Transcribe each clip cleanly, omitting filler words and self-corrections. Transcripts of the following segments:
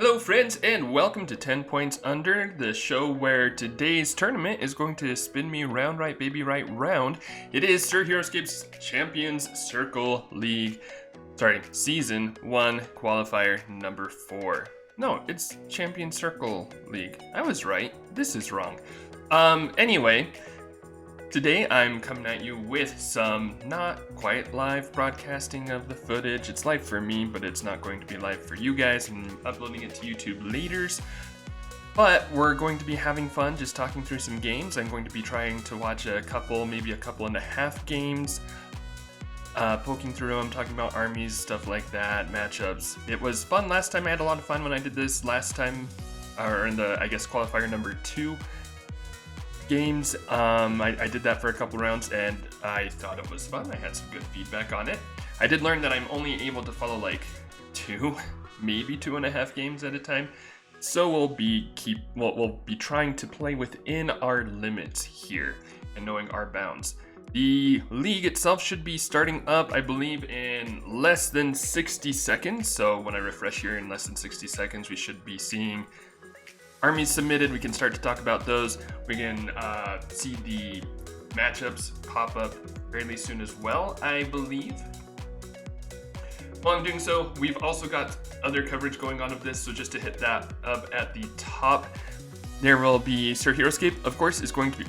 Hello, friends, and welcome to 10 Points Under, the show where today's tournament is going to spin me round right, baby, right round. It is Sir Heroscape's Champions Circle League, Season 1 Qualifier number 4. No, it's Champion Circle League. I was right. This is wrong. Anyway, today I'm coming at you with some not quite live broadcasting of the footage. It's live for me, but it's not going to be live for you guys. I'm uploading it to YouTube later. But we're going to be having fun just talking through some games. I'm going to be trying to watch a couple, maybe a couple and a half games, poking through them, talking about armies, stuff like that, matchups. It was fun last time. I had a lot of fun when I did this last time, or in the, I guess, qualifier number 2 games. I did that for a couple rounds and I thought it was fun. I had some good feedback on it. I did learn that I'm only able to follow like 2, maybe 2.5 games at a time. So we'll be trying to play within our limits here and knowing our bounds. The league itself should be starting up, I believe, in less than 60 seconds. So when I refresh here in less than 60 seconds, we should be seeing armies submitted. We can start to talk about those. We can see the matchups pop up fairly soon as well, I believe. While I'm doing so, we've also got other coverage going on of this, so just to hit that up at the top, there will be Sir Heroscape, of course, is going to be,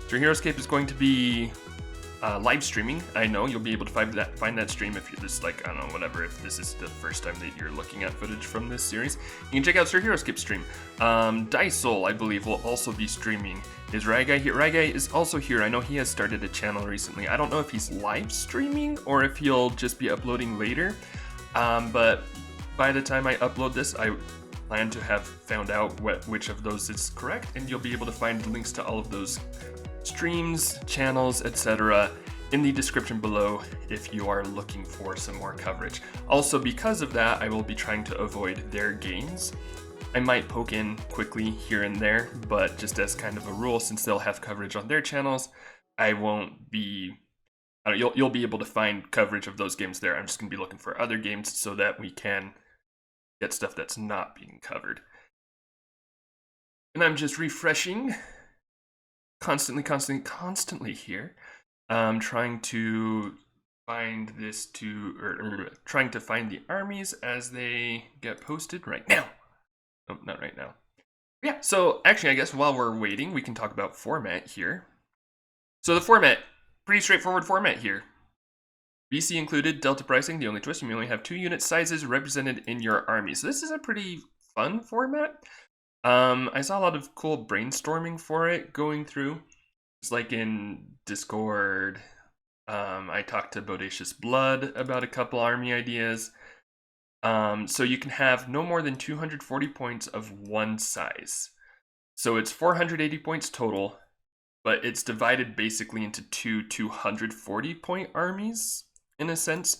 Sir Heroscape is going to be live streaming. I know you'll be able to find that stream if you're just like, I don't know, whatever, if this is the first time that you're looking at footage from this series. You can check out Sir Heroscape's stream. Soul, I believe, will also be streaming. Is Ragai here? Ragai is also here. I know he has started a channel recently. I don't know if he's live streaming or if he'll just be uploading later. But by the time I upload this, I plan to have found out which of those is correct, and you'll be able to find links to all of those streams, channels, etc. in the description below if you are looking for some more coverage. Also, because of that, I will be trying to avoid their games. I might poke in quickly here and there, but just as kind of a rule, since they'll have coverage on their channels, I won't be... you'll be able to find coverage of those games there. I'm just going to be looking for other games so that we can get stuff that's not being covered. And I'm just refreshing constantly here. Trying to find trying to find the armies as they get posted right now. Oh, not right now. Yeah, so actually, I guess while we're waiting, we can talk about format here. So the format, pretty straightforward format here. BC included, Delta pricing, the only twist, you only have 2 unit sizes represented in your army. So this is a pretty fun format. I saw a lot of cool brainstorming for it going through. It's like in Discord, I talked to Bodacious Blood about a couple army ideas. So you can have no more than 240 points of one size. So it's 480 points total, but it's divided basically into 240 point armies in a sense,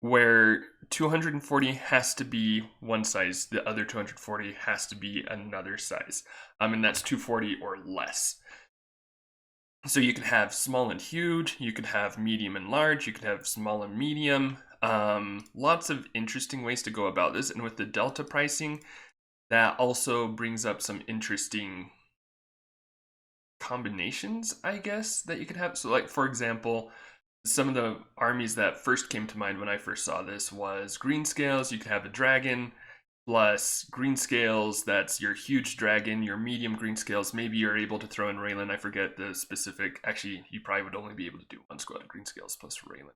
where 240 has to be one size, the other 240 has to be another size. And that's 240 or less. So you can have small and huge, you could have medium and large, you could have small and medium. Lots of interesting ways to go about this. And with the Delta pricing, that also brings up some interesting combinations, I guess, that you could have. So like, for example, some of the armies that first came to mind when I first saw this was green scales. You could have a dragon plus green scales, that's your huge dragon, your medium green scales. Maybe you're able to throw in Raylan. I forget the specific. Actually, you probably would only be able to do 1 squad of green scales plus Raylan.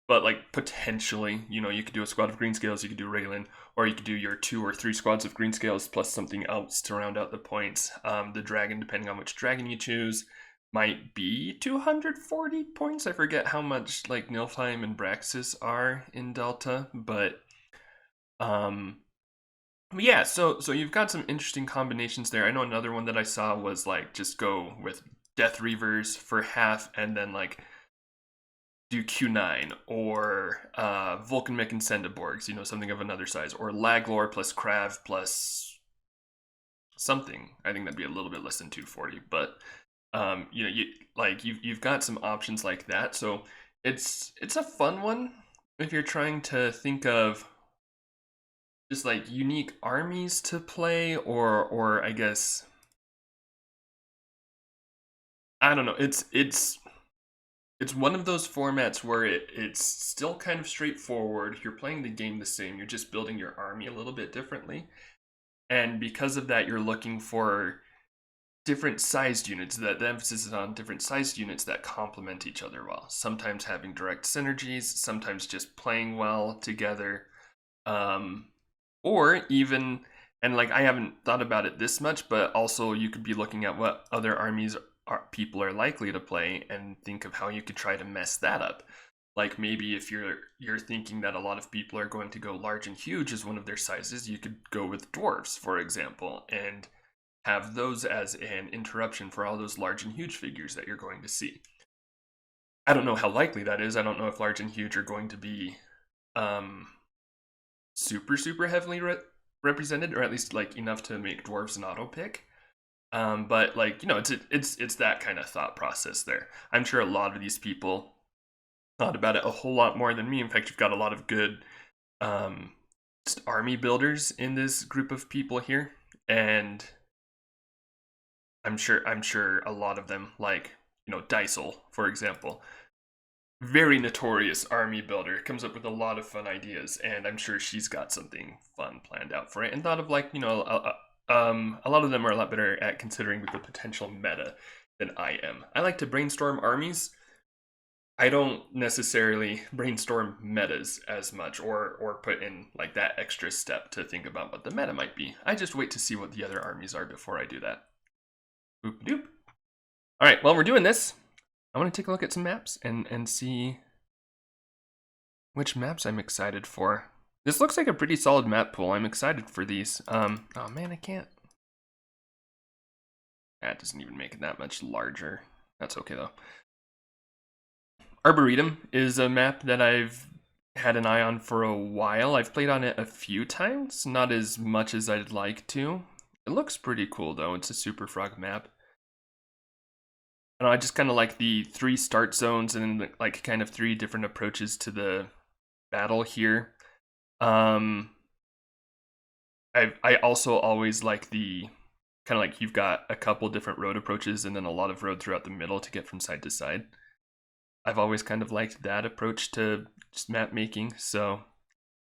But like potentially, you could do a squad of green scales, you could do Raylan, or you could do your 2 or 3 squads of green scales plus something else to round out the points. The dragon, depending on which dragon you choose, might be 240 points. I forget how much like Nilfheim and Braxas are in Delta, but yeah, so you've got some interesting combinations there. I know another one that I saw was like just go with Death Reavers for half and then like do Q9 or Vulcanmechs and Centaborgs, something of another size, or Laglor plus Krav plus something. I think that'd be a little bit less than 240, but you've got some options like that. So it's a fun one if you're trying to think of just like unique armies to play, or I guess I don't know. It's one of those formats where it's still kind of straightforward. You're playing the game the same. You're just building your army a little bit differently. And because of that, you're looking for different sized units. That the emphasis is on different sized units that complement each other well. Sometimes having direct synergies, sometimes just playing well together. Or even, and like I haven't thought about it this much, but also you could be looking at what other armies people are likely to play and think of how you could try to mess that up. Like maybe if you're thinking that a lot of people are going to go large and huge as one of their sizes, you could go with dwarves, for example, and have those as an interruption for all those large and huge figures that you're going to see. I don't know how likely that is. I don't know if large and huge are going to be super heavily represented, or at least like enough to make dwarves an auto pick. But like, you know, it's that kind of thought process there. I'm sure a lot of these people thought about it a whole lot more than me. In fact, you've got a lot of good army builders in this group of people here, and I'm sure a lot of them, like, you know, Dysel, for example, very notorious army builder, comes up with a lot of fun ideas, and I'm sure she's got something fun planned out for it, and thought of, like, you know, a lot of them are a lot better at considering the potential meta than I am. I like to brainstorm armies. I don't necessarily brainstorm metas as much, or put in like that extra step to think about what the meta might be. I just wait to see what the other armies are before I do that. Boop doop. All right, while we're doing this, I want to take a look at some maps and see which maps I'm excited for. This looks like a pretty solid map pool. I'm excited for these. Oh man, I can't. That doesn't even make it that much larger. That's okay though. Arboretum is a map that I've had an eye on for a while. I've played on it a few times, not as much as I'd like to. It looks pretty cool though. It's a Super Frog map. I just kind of like the 3 start zones and like kind of 3 different approaches to the battle here. I also always like the kind of like you've got a couple different road approaches and then a lot of road throughout the middle to get from side to side. I've always kind of liked that approach to just map making, so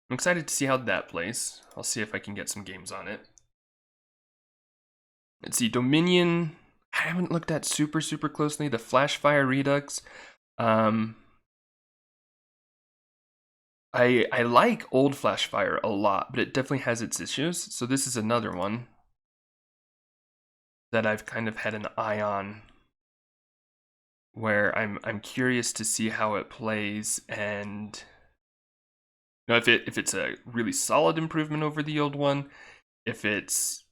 I'm excited to see how that plays. I'll see if I can get some games on it. Let's see, Dominion, I haven't looked at super closely. The Flash Fire Redux. I like old Flash Fire a lot, but it definitely has its issues. So this is another one that I've kind of had an eye on, where I'm curious to see how it plays, and you know, if it's a really solid improvement over the old one, if it's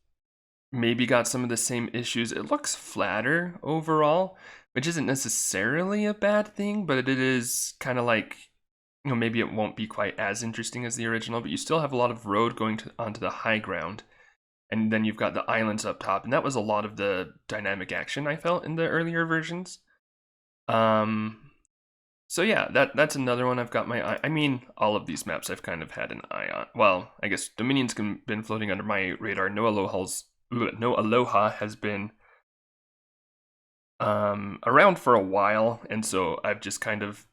maybe got some of the same issues. It looks flatter overall, which isn't necessarily a bad thing, but it is kind of like, you know, maybe it won't be quite as interesting as the original, but you still have a lot of road going onto the high ground, and then you've got the islands up top, and that was a lot of the dynamic action I felt in the earlier versions. So yeah, that's another one I've got my eye. I mean, all of these maps I've kind of had an eye on. Well, I guess Dominion's been floating under my radar. No Aloha has been around for a while, and so I've just kind of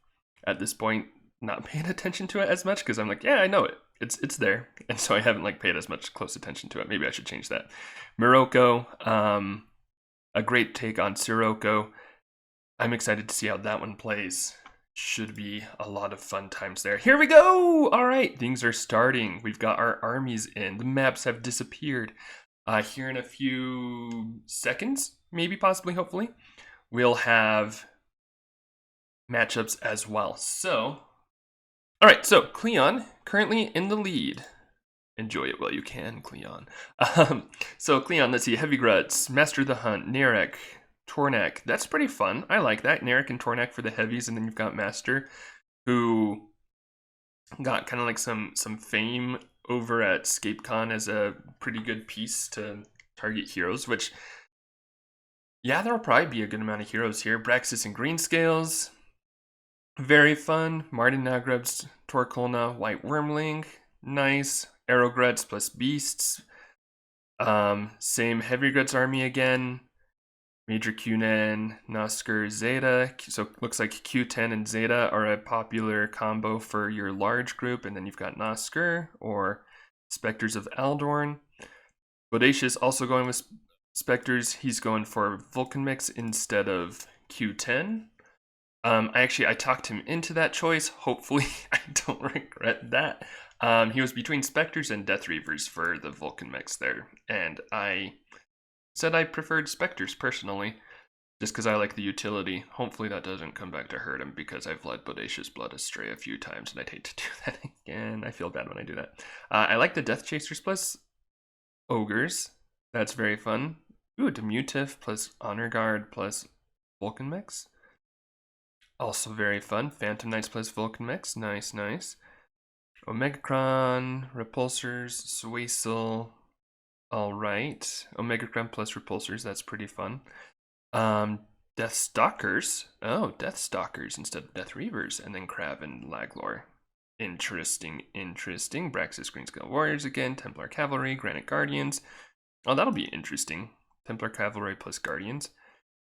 at this point not paying attention to it as much, because I'm like, yeah, I know it. It's there, and so I haven't like paid as much close attention to it. Maybe I should change that. Morocco, a great take on Sirocco. I'm excited to see how that one plays. Should be a lot of fun times there. Here we go! All right, things are starting. We've got our armies in. The maps have disappeared. Here in a few seconds, maybe, possibly, hopefully, we'll have matchups as well. So, all right, so Cleon currently in the lead. Enjoy it while you can, Cleon. So Cleon, let's see, Heavy Gruts, Master of the Hunt, Narek, Tornak. That's pretty fun. I like that. Narek and Tornak for the heavies, and then you've got Master, who got kind of like some fame over at ScapeCon as a pretty good piece to target heroes, which, yeah, there'll probably be a good amount of heroes here. Braxas and Greenscales, very fun. Martin Nagrub's Torkolna, White Wormling, nice. Arrow Gruts plus Beasts. Same Heavy Gruts army again. Major Qnan, Nosker, Zeta. So looks like Q10 and Zeta are a popular combo for your large group, and then you've got Nosker or Specters of Aldorn. Bodacious also going with Specters. He's going for Vulcanmechs instead of Q10. I talked him into that choice. Hopefully, I don't regret that. He was between Specters and Death Reavers for the Vulcanmechs there, and I said I preferred Specters personally, just because I like the utility. Hopefully that doesn't come back to hurt him, because I've led Bodacious Blood astray a few times, and I'd hate to do that again. I feel bad when I do that. I like the Death Chasers plus Ogres. That's very fun. Ooh, Diminutive plus Honor Guard plus Vulcanmechs. Also very fun. Phantom Knights plus Vulcanmechs. Nice, nice. Omegacron, Repulsors, Suasil. Alright. Omegacron plus Repulsors. That's pretty fun. Death Stalkers. Oh, Death Stalkers instead of Death Reavers. And then Crab and Laglor. Interesting, interesting. Braxas Green Scale Warriors again. Templar Cavalry, Granite Guardians. Oh, that'll be interesting. Templar Cavalry plus Guardians.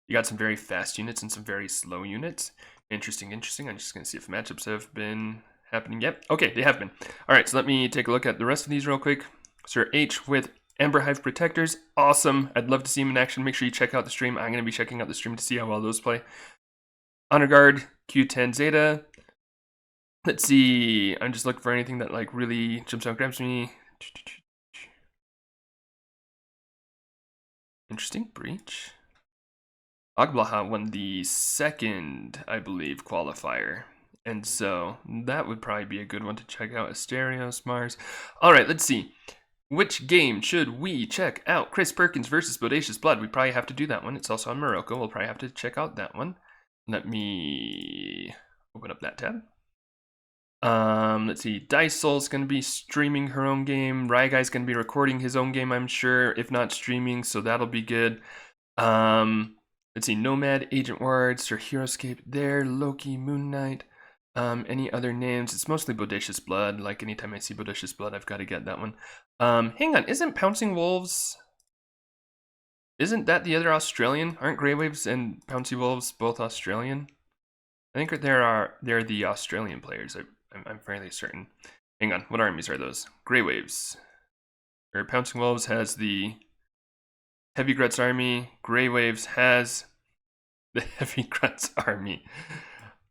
You got some very fast units and some very slow units. Interesting, interesting. I'm just going to see if matchups have been happening yet. Okay, they have been. All right, so let me take a look at the rest of these real quick. Sir H with Amber Hive Protectors. Awesome. I'd love to see him in action. Make sure you check out the stream. I'm going to be checking out the stream to see how well those play. Honor Guard, Q10 Zeta. Let's see. I'm just looking for anything that like really jumps out, grabs me. Interesting. Breach. Agblaha won the second, I believe, qualifier. And so that would probably be a good one to check out. Asterios, Mars. All right, let's see. Which game should we check out? Chris Perkins versus Bodacious Blood. We probably have to do that one. It's also on Morocco. We'll probably have to check out that one. Let me open up that tab. Let's see. Dice Soul's going to be streaming her own game. Ryguy's going to be recording his own game, I'm sure, if not streaming, so that'll be good. Let's see. Nomad, Agent Ward, Sir Heroscape there, Loki, Moon Knight. Any other names? It's mostly Bodacious Blood. Like, anytime I see Bodacious Blood, I've got to get that one. Hang on. Isn't Pouncing Wolves... Isn't that the other Australian? Aren't Grey Waves and Pouncy Wolves both Australian? I think they're the Australian players. I'm fairly certain. Hang on. What armies are those? Grey Waves. Or Pouncing Wolves has the Heavy Gruts army. Grey Waves has the Heavy Gruts army.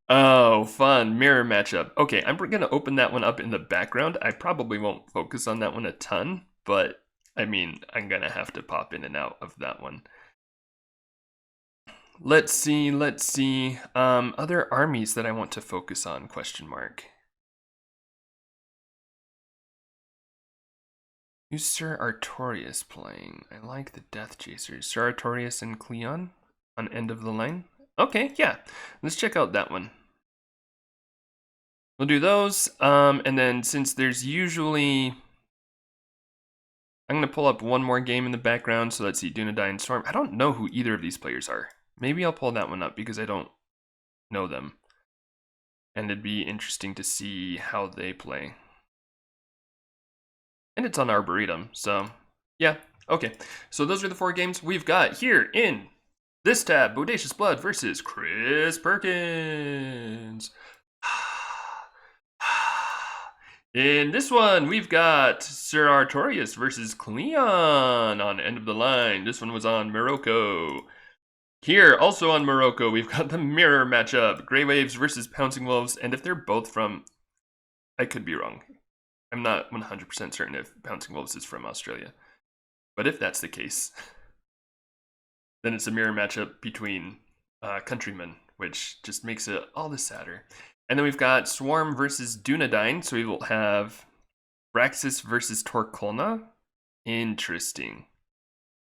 Oh, fun. Mirror matchup. Okay, I'm going to open that one up in the background. I probably won't focus on that one a ton, but I mean, I'm going to have to pop in and out of that one. Let's see. Other armies that I want to focus on, question mark. Who's Sir Artorias playing? I like the Death Chasers. Sir Artorias and Cleon on end of the line. Okay, yeah. Let's check out that one. We'll do those. And then since there's usually... I'm going to pull up one more game in the background. So let's see. Dunedain Storm. I don't know who either of these players are. Maybe I'll pull that one up because I don't know them. And it'd be interesting to see how they play. And it's on Arboretum, so yeah, okay. So those are the 4 games we've got here in this tab. Bodacious Blood versus Chris Perkins. In this one, we've got Sir Artorias versus Cleon on end of the line. This one was on Morocco. Here, also on Morocco, we've got the mirror matchup. Grey Waves versus Pouncing Wolves, and if they're both from... I could be wrong. I'm not 100% certain if Pouncing Wolves is from Australia. But if that's the case, then it's a mirror matchup between countrymen, which just makes it all the sadder. And then we've got Swarm versus Dunedain, so we will have Braxas versus Torkolna. Interesting.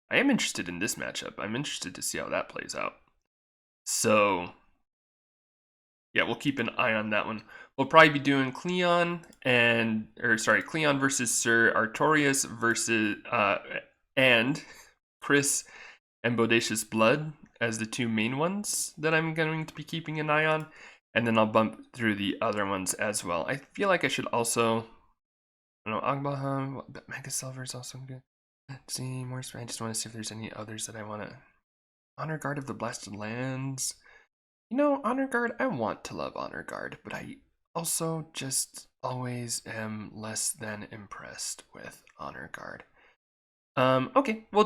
I am interested in this matchup. I'm interested to see how that plays out. So, yeah, we'll keep an eye on that one. We'll probably be doing Cleon versus Sir Artorias versus and Chris and Bodacious Blood as the 2 main ones that I'm going to be keeping an eye on, and then I'll bump through the other ones as well. I feel like I should also, I don't know, Agbaham, Mega Silver is also good. Let's see, more. I just want to see if there's any others that I want to. Honor Guard of the Blasted Lands. You know, Honor Guard, I want to love Honor Guard, but I also just always am less than impressed with Honor Guard. Okay, we'll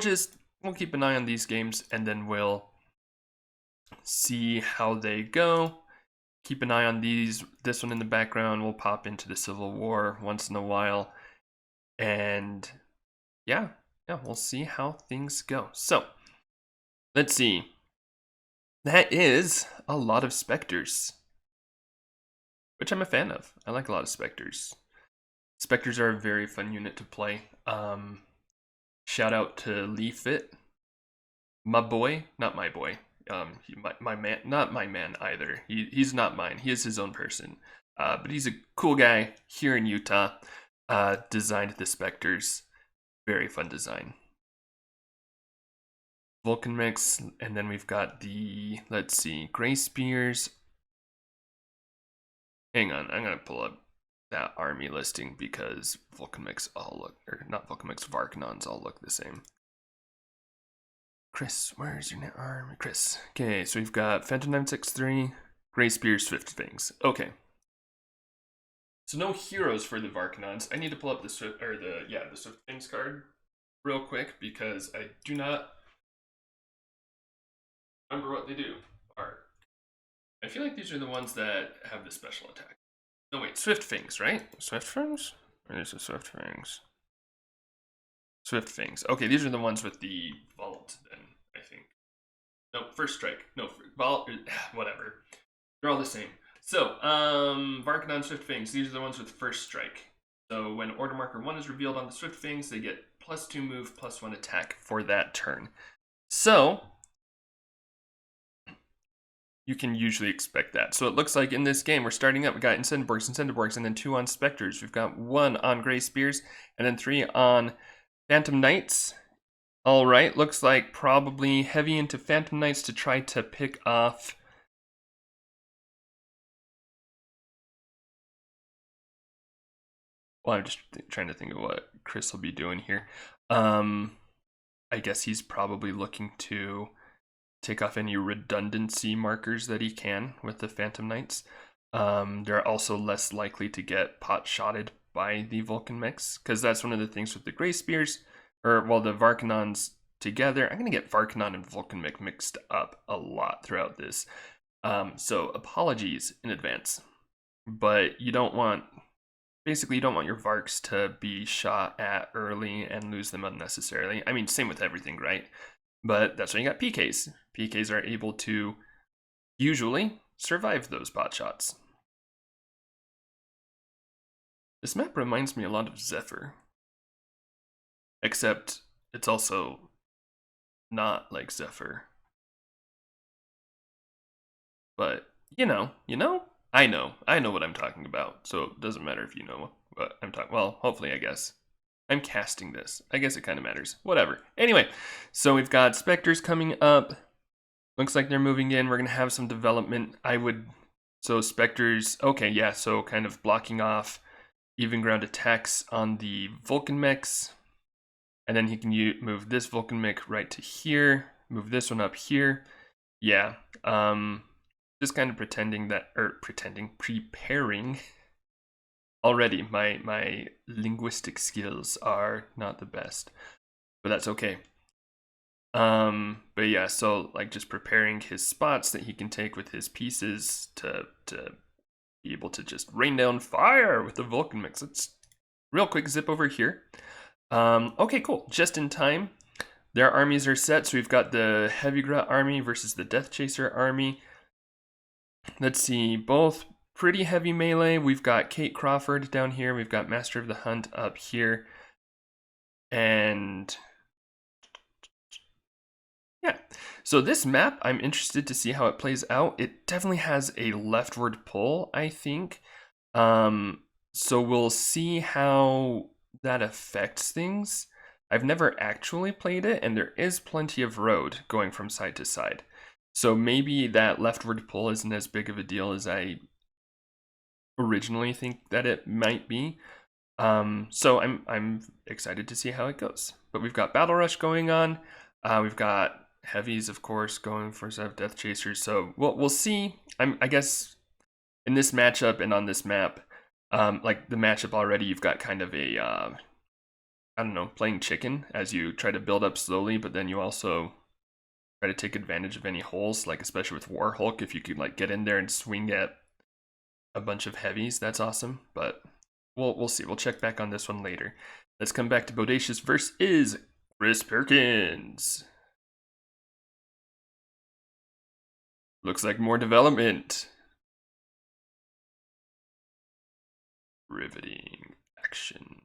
keep an eye on these games and then we'll see how they go. Keep an eye on this one in the background. We'll pop into the Civil War once in a while. And yeah, we'll see how things go. So, let's see. That is a lot of Specters, which I'm a fan of. I like a lot of Specters. Specters are a very fun unit to play. Shout out to Leafit, my boy, not my boy. My man, not my man either. He's not mine. He is his own person. But he's a cool guy here in Utah. Designed the Specters. Very fun design. Vulcanmechs, and then we've got the, let's see, Gray Spears. Hang on, I'm gonna pull up that army listing because Vulcanmechs all look, or not Vulcanmechs, Varkaanans all look the same. Chris, where's your army? Chris. Okay, so we've got Phantom 963, Gray Spears, Swift Fangs. Okay. So no heroes for the Varkaanans. I need to pull up the Swift Fangs card real quick because I do not remember what they do. I feel like these are the ones that have the special attack. No wait, Swift Fangs, right? Swift Fangs? Or is it Swift Fangs? Swift Fangs. Okay, these are the ones with the vault, then, I think. No, First Strike. No, vault, whatever. They're all the same. So, Varkaanans Swift Fangs, these are the ones with First Strike. So when Order Marker 1 is revealed on the Swift Fangs, they get +2 move, +1 attack for that turn. So, you can usually expect that. So it looks like in this game, we're starting up, we got Incendiborgs, and then 2 on Specters. We've got 1 on Gray Spears, and then 3 on Phantom Knights. All right, looks like probably heavy into Phantom Knights to try to pick off. Well, I'm just trying to think of what Chris will be doing here. I guess he's probably looking to take off any redundancy markers that he can with the Phantom Knights. They're also less likely to get pot-shotted by the Vulcanmechs, because that's one of the things with the Gray Spears, or, well, the Varkaanans together. I'm going to get Varkaanan and Vulcanmech mixed up a lot throughout this. So apologies in advance. But you don't want, basically you don't want your Varks to be shot at early and lose them unnecessarily. I mean, same with everything, right? But that's why you got PKs. PKs are able to usually survive those pot shots. This map reminds me a lot of Zephyr. Except it's also not like Zephyr. But, you know, I know what I'm talking about. So it doesn't matter if you know what I'm talking, well, hopefully, I guess. I'm casting this. I guess it kind of matters. Whatever. Anyway, so we've got Specters coming up. Looks like they're moving in. We're going to have some development. So Specters, okay, yeah, so kind of blocking off even ground attacks on the Vulcanmechs. And then he can move this Vulcanmech right to here. Move this one up here. Yeah, just kind of preparing. Already, my linguistic skills are not the best, but that's okay. But yeah, so like just preparing his spots that he can take with his pieces to be able to just rain down fire with the Vulcanmechs. Let's real quick zip over here. Okay, cool. Just in time. Their armies are set, so we've got the Heavy Grat army versus the Death Chaser army. Let's see, both pretty heavy melee. We've got Kate Crawford down here. We've got Master of the Hunt up here. And yeah, so this map, I'm interested to see how it plays out. It definitely has a leftward pull, I think. So we'll see how that affects things. I've never actually played it, and there is plenty of road going from side to side. So maybe that leftward pull isn't as big of a deal as I originally think that it might be. So I'm excited to see how it goes. But we've got Battle Rush going on. We've got heavies, of course, going for some Death Chasers. So we'll see. I guess in this matchup and on this map, like the matchup already, you've got kind of a I don't know, playing chicken as you try to build up slowly, but then you also try to take advantage of any holes, like especially with War Hulk, if you could like get in there and swing at a bunch of heavies, that's awesome. But we'll see. We'll check back on this one later. Let's come back to Bodacious versus Chris Perkins. Looks like more development. Riveting action.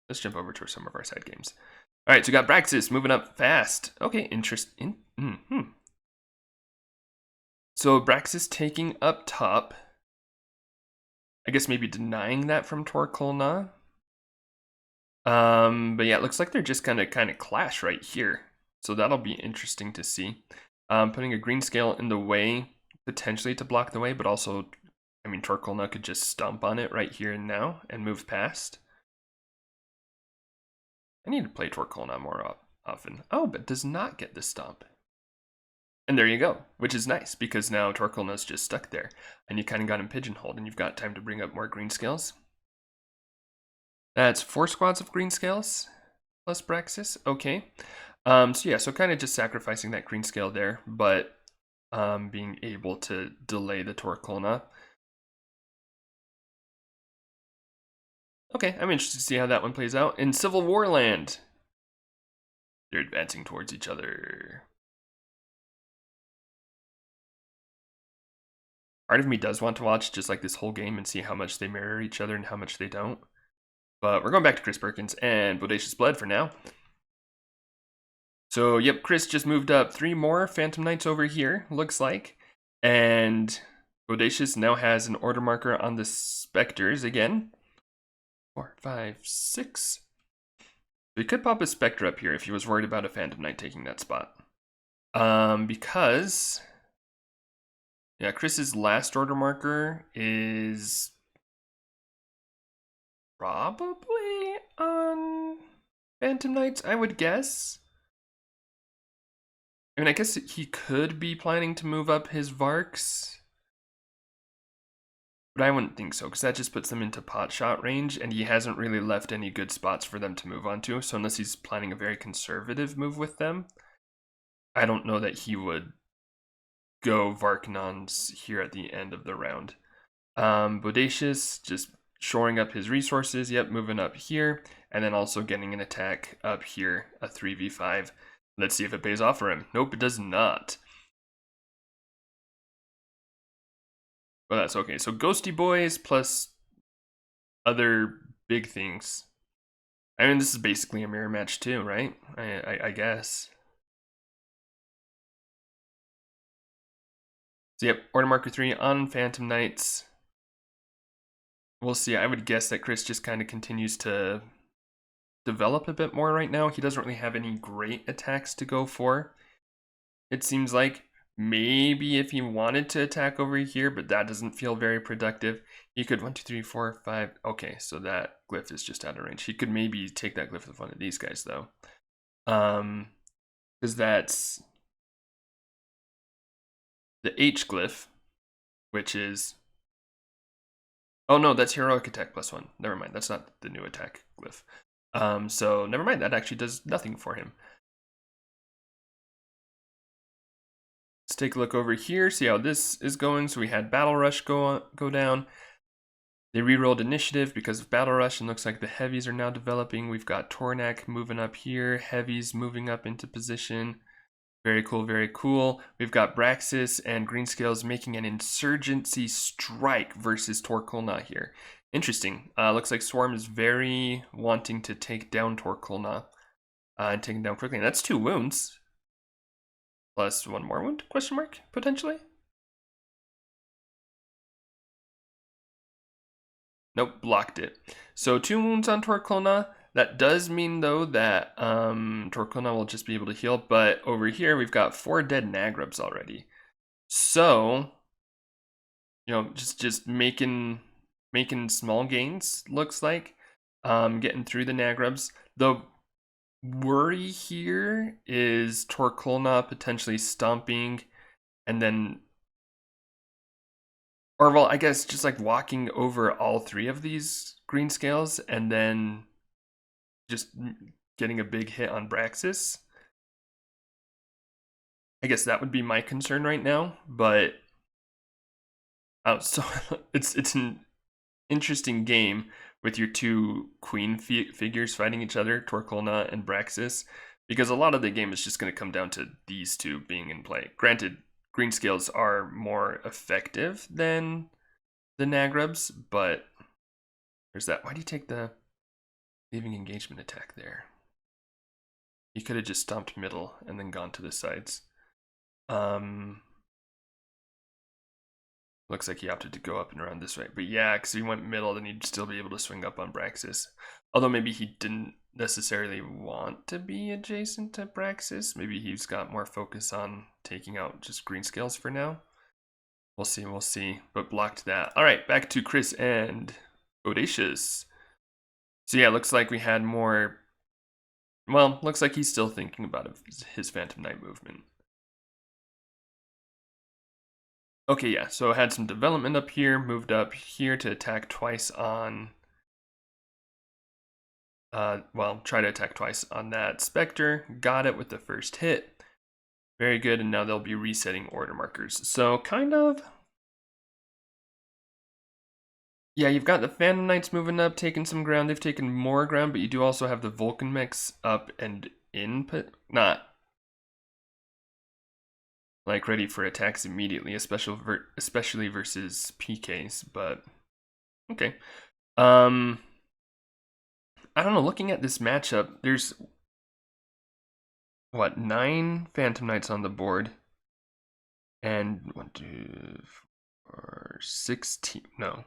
Let's jump over to some of our side games. All right, so we got Braxas moving up fast. Okay, interesting. So Braxas taking up top. I guess maybe denying that from Torkulna. But yeah, it looks like they're just gonna kind of clash right here. So that'll be interesting to see. Putting a green scale in the way, potentially to block the way, but also, I mean, Torkulna could just stomp on it right here and now and move past. I need to play Torkulna more often. Oh, but does not get the stomp. And there you go, which is nice because now Torkulna's just stuck there and you kind of got him pigeonholed and you've got time to bring up more green scales. That's 4 squads of green scales plus Braxas. Okay. So yeah, so kind of just sacrificing that green scale there, but being able to delay the Torkulna. Okay, I'm interested to see how that one plays out. In Civil War land, they're advancing towards each other. Part of me does want to watch just like this whole game and see how much they mirror each other and how much they don't. But we're going back to Chris Perkins and Bodacious Blood for now. So, yep, Chris just moved up 3 more Phantom Knights over here, looks like. And Bodacious now has an order marker on the Specters again. 4, 5, 6. So he could pop a Spectre up here if he was worried about a Phantom Knight taking that spot. Because, yeah, Chris's last order marker is probably on Phantom Knights, I would guess. I mean, I guess he could be planning to move up his Varks. But I wouldn't think so, because that just puts them into pot shot range, and he hasn't really left any good spots for them to move onto. So unless he's planning a very conservative move with them, I don't know that he would go Varkaanans here at the end of the round. Bodacious just shoring up his resources. Yep, moving up here, and then also getting an attack up here, a 3v5. Let's see if it pays off for him. Nope, it does not. Well, that's okay. So Ghosty Boys plus other big things. I mean, this is basically a mirror match too, right? I guess. So yep, order marker 3 on Phantom Knights. We'll see. I would guess that Chris just kind of continues to develop a bit more right now. He doesn't really have any great attacks to go for. It seems like maybe if he wanted to attack over here, but that doesn't feel very productive. He could 1, 2, 3, 4, 5. Okay, so that glyph is just out of range. He could maybe take that glyph with one of these guys though. Because that's the H glyph, which is, oh no, that's heroic attack +1. Never mind, that's not the new attack glyph. So never mind, that actually does nothing for him. Let's take a look over here, see how this is going. So we had Battle Rush go down. They rerolled initiative because of Battle Rush, and looks like the heavies are now developing. We've got Tornak moving up here, heavies moving up into position. Very cool, very cool. We've got Braxas and Greenscales making an insurgency strike versus Torkulna here. Interesting. Looks like Swarm is very wanting to take down Torkulna and take him down quickly. And that's 2 wounds. Plus 1 more wound, question mark, potentially? Nope, blocked it. So 2 wounds on Torkulna. That does mean, though, that Torkulna will just be able to heal. But over here, we've got 4 dead Nagrubs already. So, you know, just making making small gains, looks like. Getting through the Nagrubs. The worry here is Torkulna potentially stomping and then, or well, I guess just like walking over all three of these green scales and then just getting a big hit on Braxas. I guess that would be my concern right now, but so it's an interesting game with your two queen figures fighting each other, Torkulna and Braxas, because a lot of the game is just going to come down to these two being in play. Granted, green scales are more effective than the Nagrubs, but there's that. Why do you take the leaving engagement attack there? You could have just stomped middle and then gone to the sides. Looks like he opted to go up and around this way. But yeah, because he went middle, then he'd still be able to swing up on Braxas. Although maybe he didn't necessarily want to be adjacent to Braxas. Maybe he's got more focus on taking out just green scales for now. We'll see. But blocked that. All right, back to Chris and Audacious. So yeah, looks like we had more... Well, looks like he's still thinking about his Phantom Knight movement. Okay, yeah, so I had some development up here, moved up here to attack twice on... well, try to attack twice on that Spectre. Got it with the first hit. Very good, and now they'll be resetting order markers. So, kind of... Yeah, you've got the Phantom Knights moving up, taking some ground. They've taken more ground, but you do also have the Vulcanmechs up and in... Not... like ready for attacks immediately, especially versus PKs, but okay. I don't know, looking at this matchup, there's what, 9 Phantom Knights on the board, and 1, 2, 4, 16, no.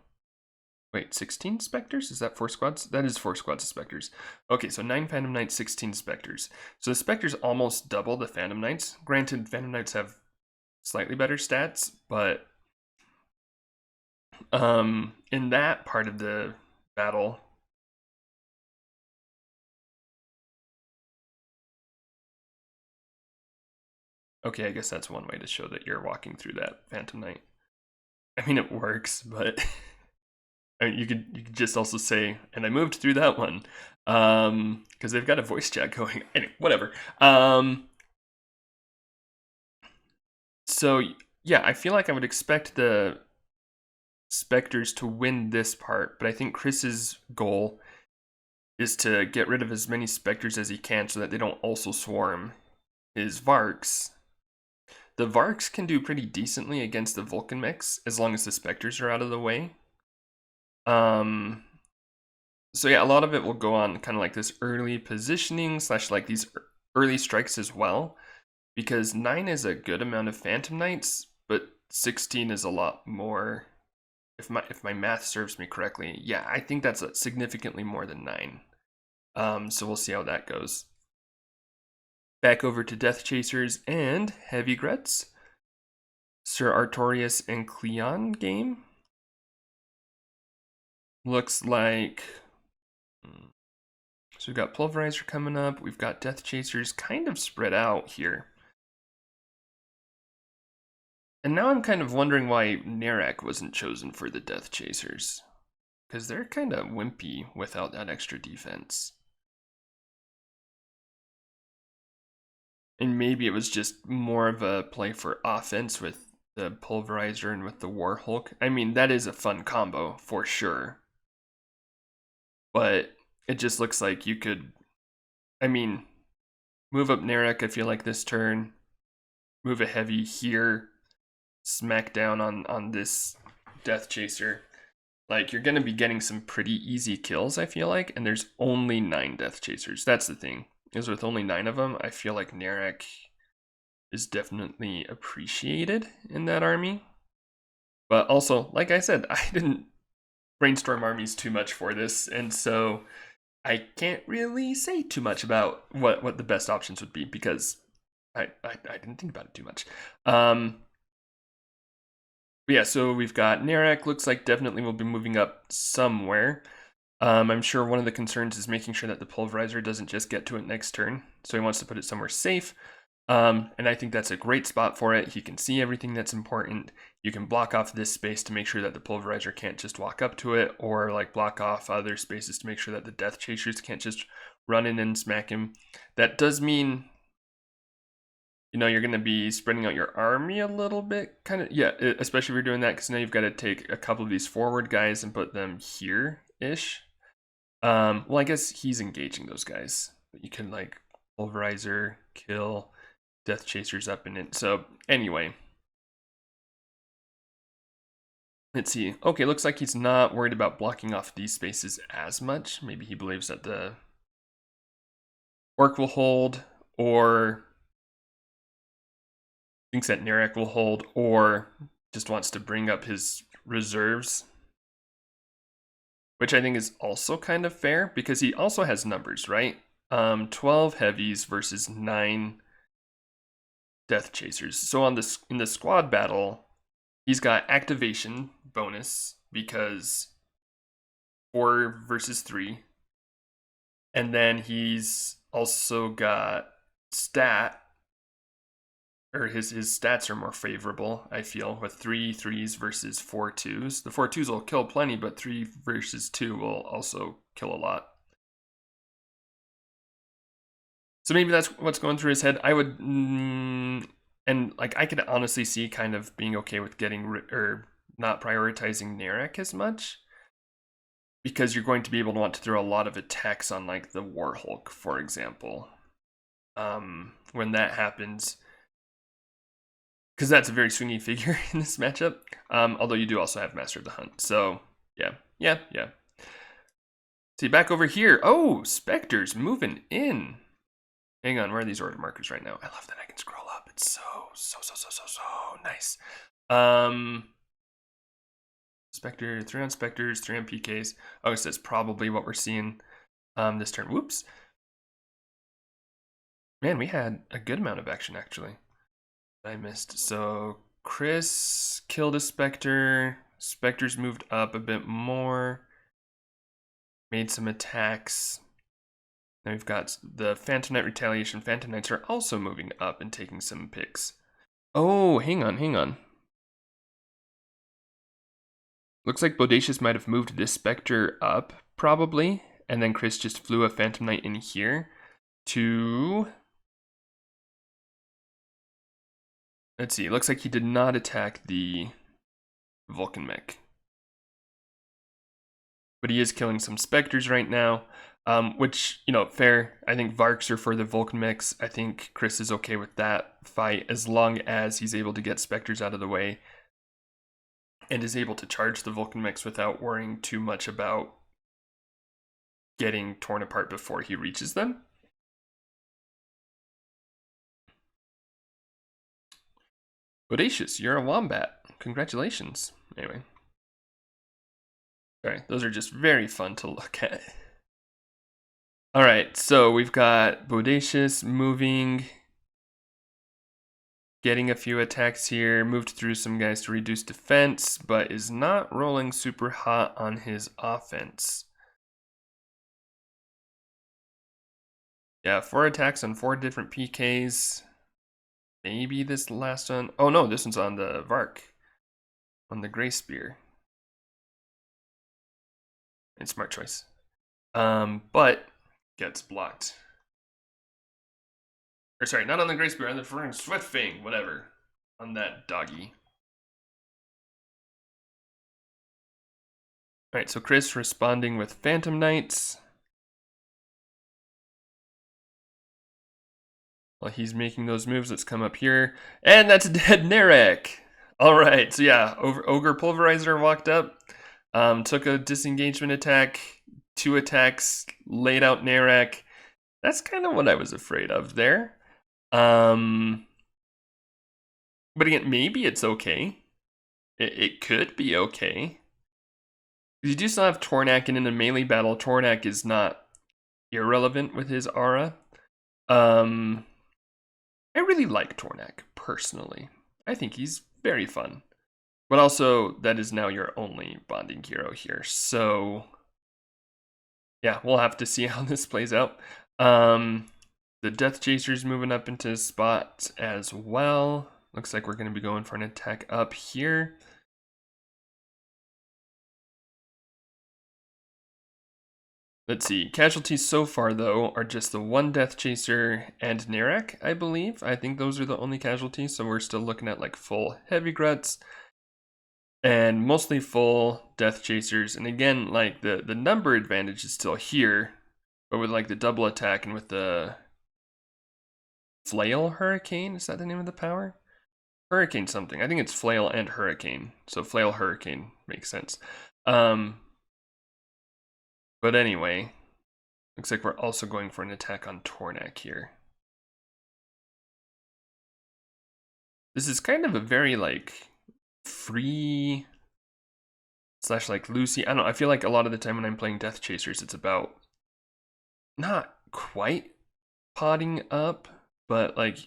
Wait, 16 Specters? Is that 4 squads? That is 4 squads of Specters. Okay, so 9 Phantom Knights, 16 Specters. So the Specters almost double the Phantom Knights. Granted, Phantom Knights have slightly better stats, but in that part of the battle, okay, I guess that's one way to show that you're walking through that Phantom Knight. I mean, it works, but I mean, you could just also say, and I moved through that one, because they've got a voice chat going. Anyway, whatever. So yeah, I feel like I would expect the Specters to win this part, but I think Chris's goal is to get rid of as many Specters as he can so that they don't also swarm his Varks. The Varks can do pretty decently against the Vulcanmechs as long as the Specters are out of the way. So yeah, a lot of it will go on kind of like this early positioning / like these early strikes as well, because 9 is a good amount of Phantom Knights, but 16 is a lot more. If my math serves me correctly, yeah, I think that's significantly more than 9. So we'll see how that goes. Back over to Death Chasers and Heavy Gruts. Sir Artorias and Cleon game. Looks like... So we've got Pulverizer coming up. We've got Death Chasers kind of spread out here. And now I'm kind of wondering why Narak wasn't chosen for the Death Chasers. Because they're kind of wimpy without that extra defense. And maybe it was just more of a play for offense with the Pulverizer and with the Warhulk. I mean, that is a fun combo for sure. But it just looks like you could, I mean, move up Narak, I feel like this turn. Move a heavy here. Smack down on this Death Chaser. Like, you're going to be getting some pretty easy kills, I feel like. And there's only 9 Death Chasers. That's the thing. Is with only 9 of them, I feel like Narak is definitely appreciated in that army. But also, like I said, I didn't brainstorm armies too much for this, and so I can't really say too much about what the best options would be, because I didn't think about it too much. But yeah, so we've got Narek, looks like definitely will be moving up somewhere. I'm sure one of the concerns is making sure that the Pulverizer doesn't just get to it next turn, so he wants to put it somewhere safe. And I think that's a great spot for it. He can see everything that's important. You can block off this space to make sure that the Pulverizer can't just walk up to it, or like block off other spaces to make sure that the Death Chasers can't just run in and smack him. That does mean, you know, you're going to be spreading out your army a little bit, kind of, yeah, especially if you're doing that, because now you've got to take a couple of these forward guys and put them here-ish. Well, I guess he's engaging those guys, but you can like Pulverizer, kill, Death Chasers up in it. So anyway, let's see. Okay, looks like he's not worried about blocking off these spaces as much. Maybe he believes that the Orc will hold, or thinks that Narek will hold, or just wants to bring up his reserves, which I think is also kind of fair because he also has numbers, right? 12 heavies versus 9 Death Chasers. So on this, in the squad battle, he's got activation bonus because 4 versus 3. And then he's also got stat, or his stats are more favorable, I feel, with 3 3s versus 4 2s. The 4 2s will kill plenty, but 3 versus 2 will also kill a lot. So maybe that's what's going through his head. I would, and like I could honestly see kind of being okay with getting or not prioritizing Narek as much, because you're going to be able to want to throw a lot of attacks on like the Warhulk, for example. When that happens, because that's a very swingy figure in this matchup. Although you do also have Master of the Hunt, so yeah. See, back over here. Oh, Specters moving in. Hang on, where are these order markers right now? I love that I can scroll up. It's so nice. Spectre, 3 on Specters, 3 on PKs. Oh, so that's probably what we're seeing this turn. Whoops. Man, we had a good amount of action, actually. I missed. So Chris killed a Spectre. Specters moved up a bit more. Made some attacks. Now we've got the Phantom Knight Retaliation. Phantom Knights are also moving up and taking some picks. Oh, hang on. Looks like Bodacious might have moved this Spectre up, probably. And then Chris just flew a Phantom Knight in here to... Let's see, it looks like he did not attack the Vulcanmech. But he is killing some Specters right now. Which, you know, fair. I think Varks are for the Vulcanmechs. I think Chris is okay with that fight as long as he's able to get Specters out of the way and is able to charge the Vulcanmechs without worrying too much about getting torn apart before he reaches them. Bodacious, you're a wombat. Congratulations. Anyway. Sorry, those are just very fun to look at. All right, so we've got Bodacious moving, getting a few attacks here, moved through some guys to reduce defense, but is not rolling super hot on his offense. Yeah, 4 attacks on 4 different PKs. Maybe this last one. Oh no, this one's on the Vark, on the Grey Spear. And smart choice. But gets blocked. Or sorry, not on the Grey Spear, on the freaking Swift Fang, whatever. On that doggy. Alright, so Chris responding with Phantom Knights. While he's making those moves, let's come up here. And that's a dead Narek! Alright, so yeah, Ogre Pulverizer walked up, took a disengagement attack, 2 attacks, laid out Narek. That's kind of what I was afraid of there. But again, maybe it's okay. It could be okay. You do still have Tornak, and in a melee battle, Tornak is not irrelevant with his aura. I really like Tornak, personally. I think he's very fun. But also, that is now your only bonding hero here. So, yeah, we'll have to see how this plays out. The Death Chaser's moving up into spots as well. Looks like we're going to be going for an attack up here. Let's see. Casualties so far, though, are just the one Death Chaser and Narak, I believe. I think those are the only casualties, so we're still looking at like full heavy Gruts and mostly full Death Chasers. And again, like the number advantage is still here, but with like the double attack and with the Flail Hurricane, is that the name of the power? Hurricane something. I think it's Flail and Hurricane. So Flail Hurricane makes sense. But anyway, looks like we're also going for an attack on Tornak here. This is kind of a very like free / like Lucy. I don't know. I feel like a lot of the time when I'm playing Death Chasers, it's about not quite potting up, but like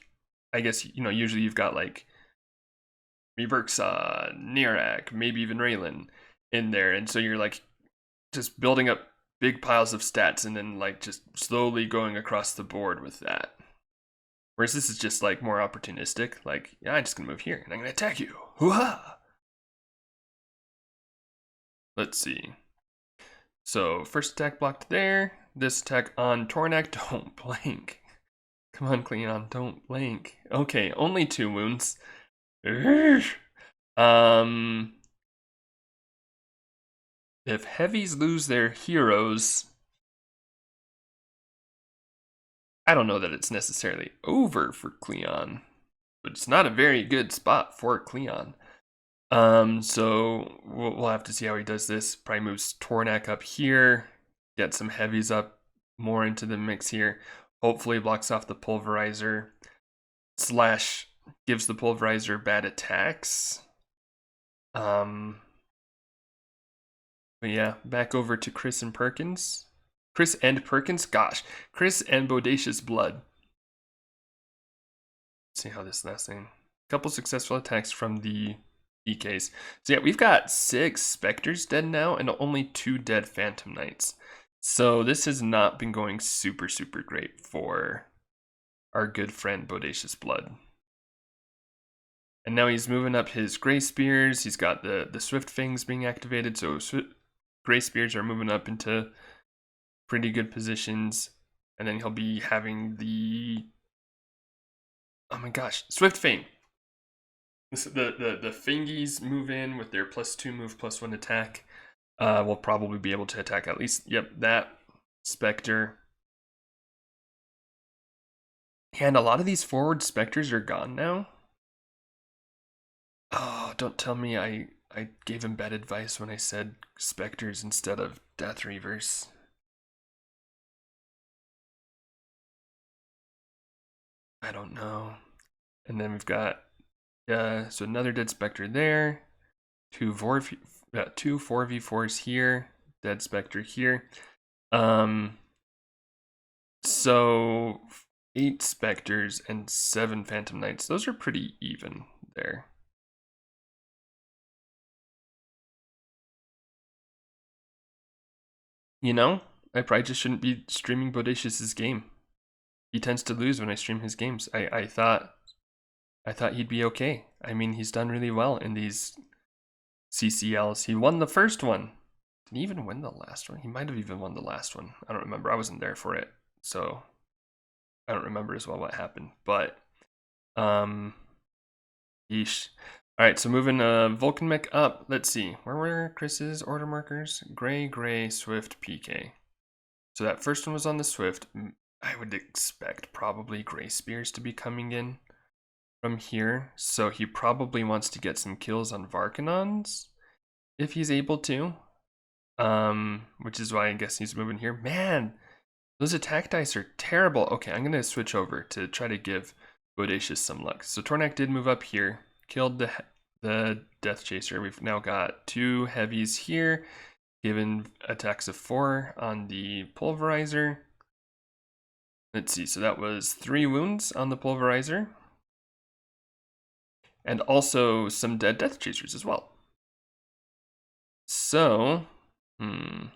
I guess usually you've got like Verkaanans, Narak, maybe even Raylan in there, and so you're like just building up big piles of stats and then like just slowly going across the board with that. Whereas this is just like more opportunistic, like, yeah, I'm just gonna move here and I'm gonna attack you. Hoo-ha! Let's see. So first attack blocked there. This attack on Tornak, don't blink. Come on, Cleon, don't blink. Okay, only 2 wounds. If heavies lose their heroes, I don't know that it's necessarily over for Cleon, but it's not a very good spot for Cleon. So we'll have to see how he does this. Probably moves Tornak up here, get some heavies up more into the mix here. Hopefully blocks off the pulverizer / gives the pulverizer bad attacks. But yeah, back over to Chris and Perkins. Chris and Perkins? Gosh. Chris and Bodacious Blood. Let's see how this last thing. Couple successful attacks from the DKs. So yeah, we've got 6 Specters dead now and only 2 dead Phantom Knights. So this has not been going super, super great for our good friend Bodacious Blood. And now he's moving up his Grey Spears. He's got the Swift Fangs being activated, so Grey Spears are moving up into pretty good positions. And then he'll be having the, oh my gosh, Swift Fang. The Fingies move in with their +2 move, +1 attack. We'll probably be able to attack at least, yep, that Specter. And a lot of these forward Specters are gone now. Oh, don't tell me I gave him bad advice when I said Specters instead of Death Reavers. I don't know. And then we've got, so another dead Specter there. 2 4v4s here. Dead Specter here. So 8 Specters and 7 Phantom Knights. Those are pretty even there. You know, I probably just shouldn't be streaming Bodacious's game. He tends to lose when I stream his games. I thought he'd be okay. I mean, he's done really well in these CCLs. He won the first one. Did he even win the last one? He might have even won the last one. I don't remember. I wasn't there for it, so I don't remember as well what happened. But, yeesh. All right, so moving Vulcanmech up. Let's see. Where were Chris's order markers? Gray, Swift, PK. So that first one was on the Swift. I would expect probably Grey Spears to be coming in from here. So he probably wants to get some kills on Varkaanans if he's able to. Which is why I guess he's moving here. Man, those attack dice are terrible. Okay, I'm going to switch over to try to give Bodacious some luck. So Tornak did move up here. Killed the Death Chaser. We've now got 2 heavies here, given attacks of 4 on the pulverizer. Let's see, so that was 3 wounds on the pulverizer. And also some dead Death Chasers as well. So, looks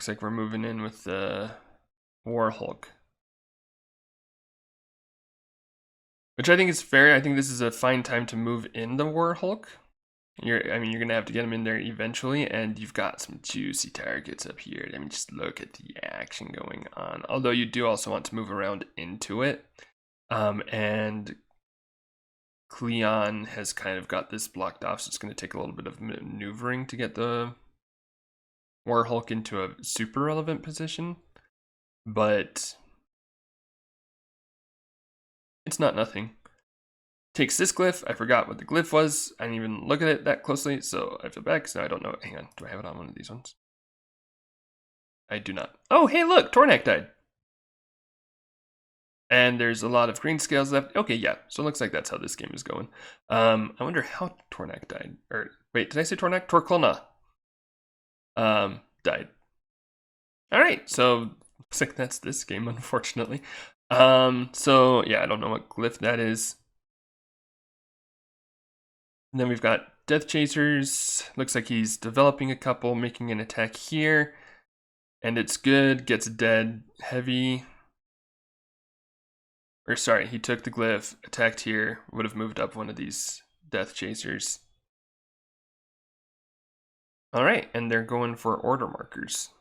like we're moving in with the War Hulk. Which I think is fair. I think this is a fine time to move in the War Hulk. You're gonna have to get him in there eventually, and you've got some juicy targets up here. I mean, just look at the action going on. Although you do also want to move around into it. And Cleon has kind of got this blocked off, so it's going to take a little bit of maneuvering to get the War Hulk into a super relevant position. But it's not nothing. Takes this glyph. I forgot what the glyph was. I didn't even look at it that closely, so I feel bad because now I don't know. Hang on, do I have it on one of these ones? I do not. Oh, hey, look, Tornak died. And there's a lot of green scales left. Okay, yeah, so it looks like that's how this game is going. I wonder how Tornak died. Or, wait, did I say Tornak? Torklona. Died. All right, so looks like that's this game, unfortunately. So yeah, I don't know what glyph that is. And then we've got Death Chasers. Looks like he's developing a couple, making an attack here. And it's good, gets dead, heavy. Or sorry, he took the glyph, attacked here, would have moved up one of these Death Chasers. All right, and they're going for order markers.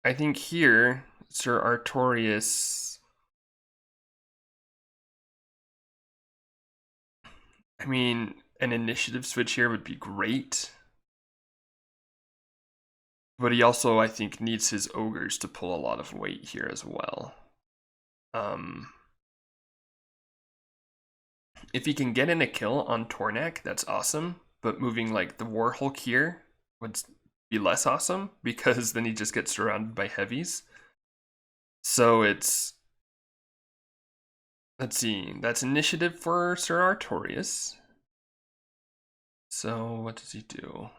I think here, Sir Artorias, I mean, an initiative switch here would be great. But he also, I think, needs his ogres to pull a lot of weight here as well. If he can get in a kill on Tornak, that's awesome. But moving like the War Hulk here would be less awesome because then he just gets surrounded by heavies. So it's, let's see, that's initiative for Sir Artorias. So what does he do?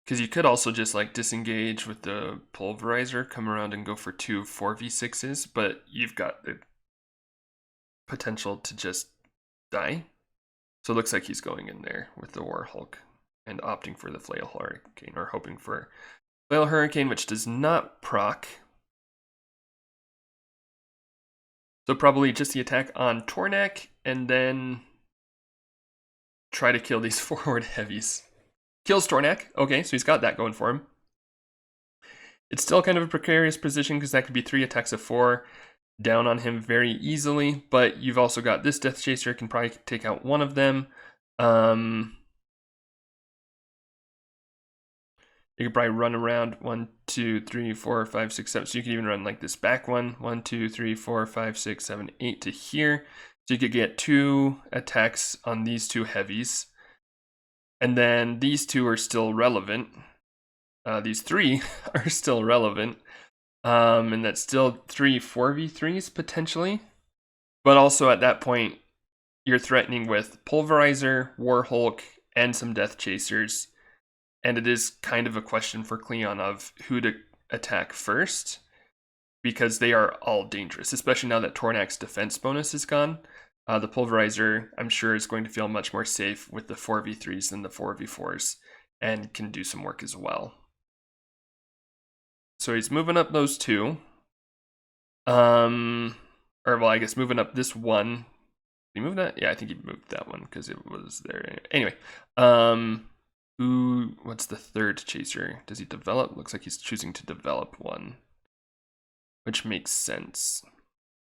Because you could also just like disengage with the pulverizer, come around and go for 2 4v6s, but you've got the potential to just die. So it looks like he's going in there with the War Hulk and opting for the Flail Hurricane, or hoping for Flail Hurricane, which does not proc. So probably just the attack on Tornak and then try to kill these forward heavies. Kills Tornak. Okay, so he's got that going for him. It's still kind of a precarious position because that could be 3 attacks of 4 down on him very easily, but you've also got this Death Chaser, can probably take out one of them. You could probably run around 1, 2, 3, 4, 5, 6, 7. So you could even run like this back one. 1, 2, 3, 4, 5, 6, 7, 8 to here. So you could get 2 attacks on these 2 heavies. And then these 2 are still relevant. These 3 are still relevant. And that's still 3 4v3s potentially. But also at that point, you're threatening with Pulverizer, War Hulk, and some Death Chasers. And it is kind of a question for Cleon of who to attack first, because they are all dangerous, especially now that Tornak's defense bonus is gone. The Pulverizer, I'm sure, is going to feel much more safe with the 4v3s than the 4v4s, and can do some work as well. So he's moving up those 2. Or, well, I guess moving up this one. Did he move that? Yeah, I think he moved that one because it was there. Anyway, what's the third chaser? Does he develop? Looks like he's choosing to develop one, which makes sense.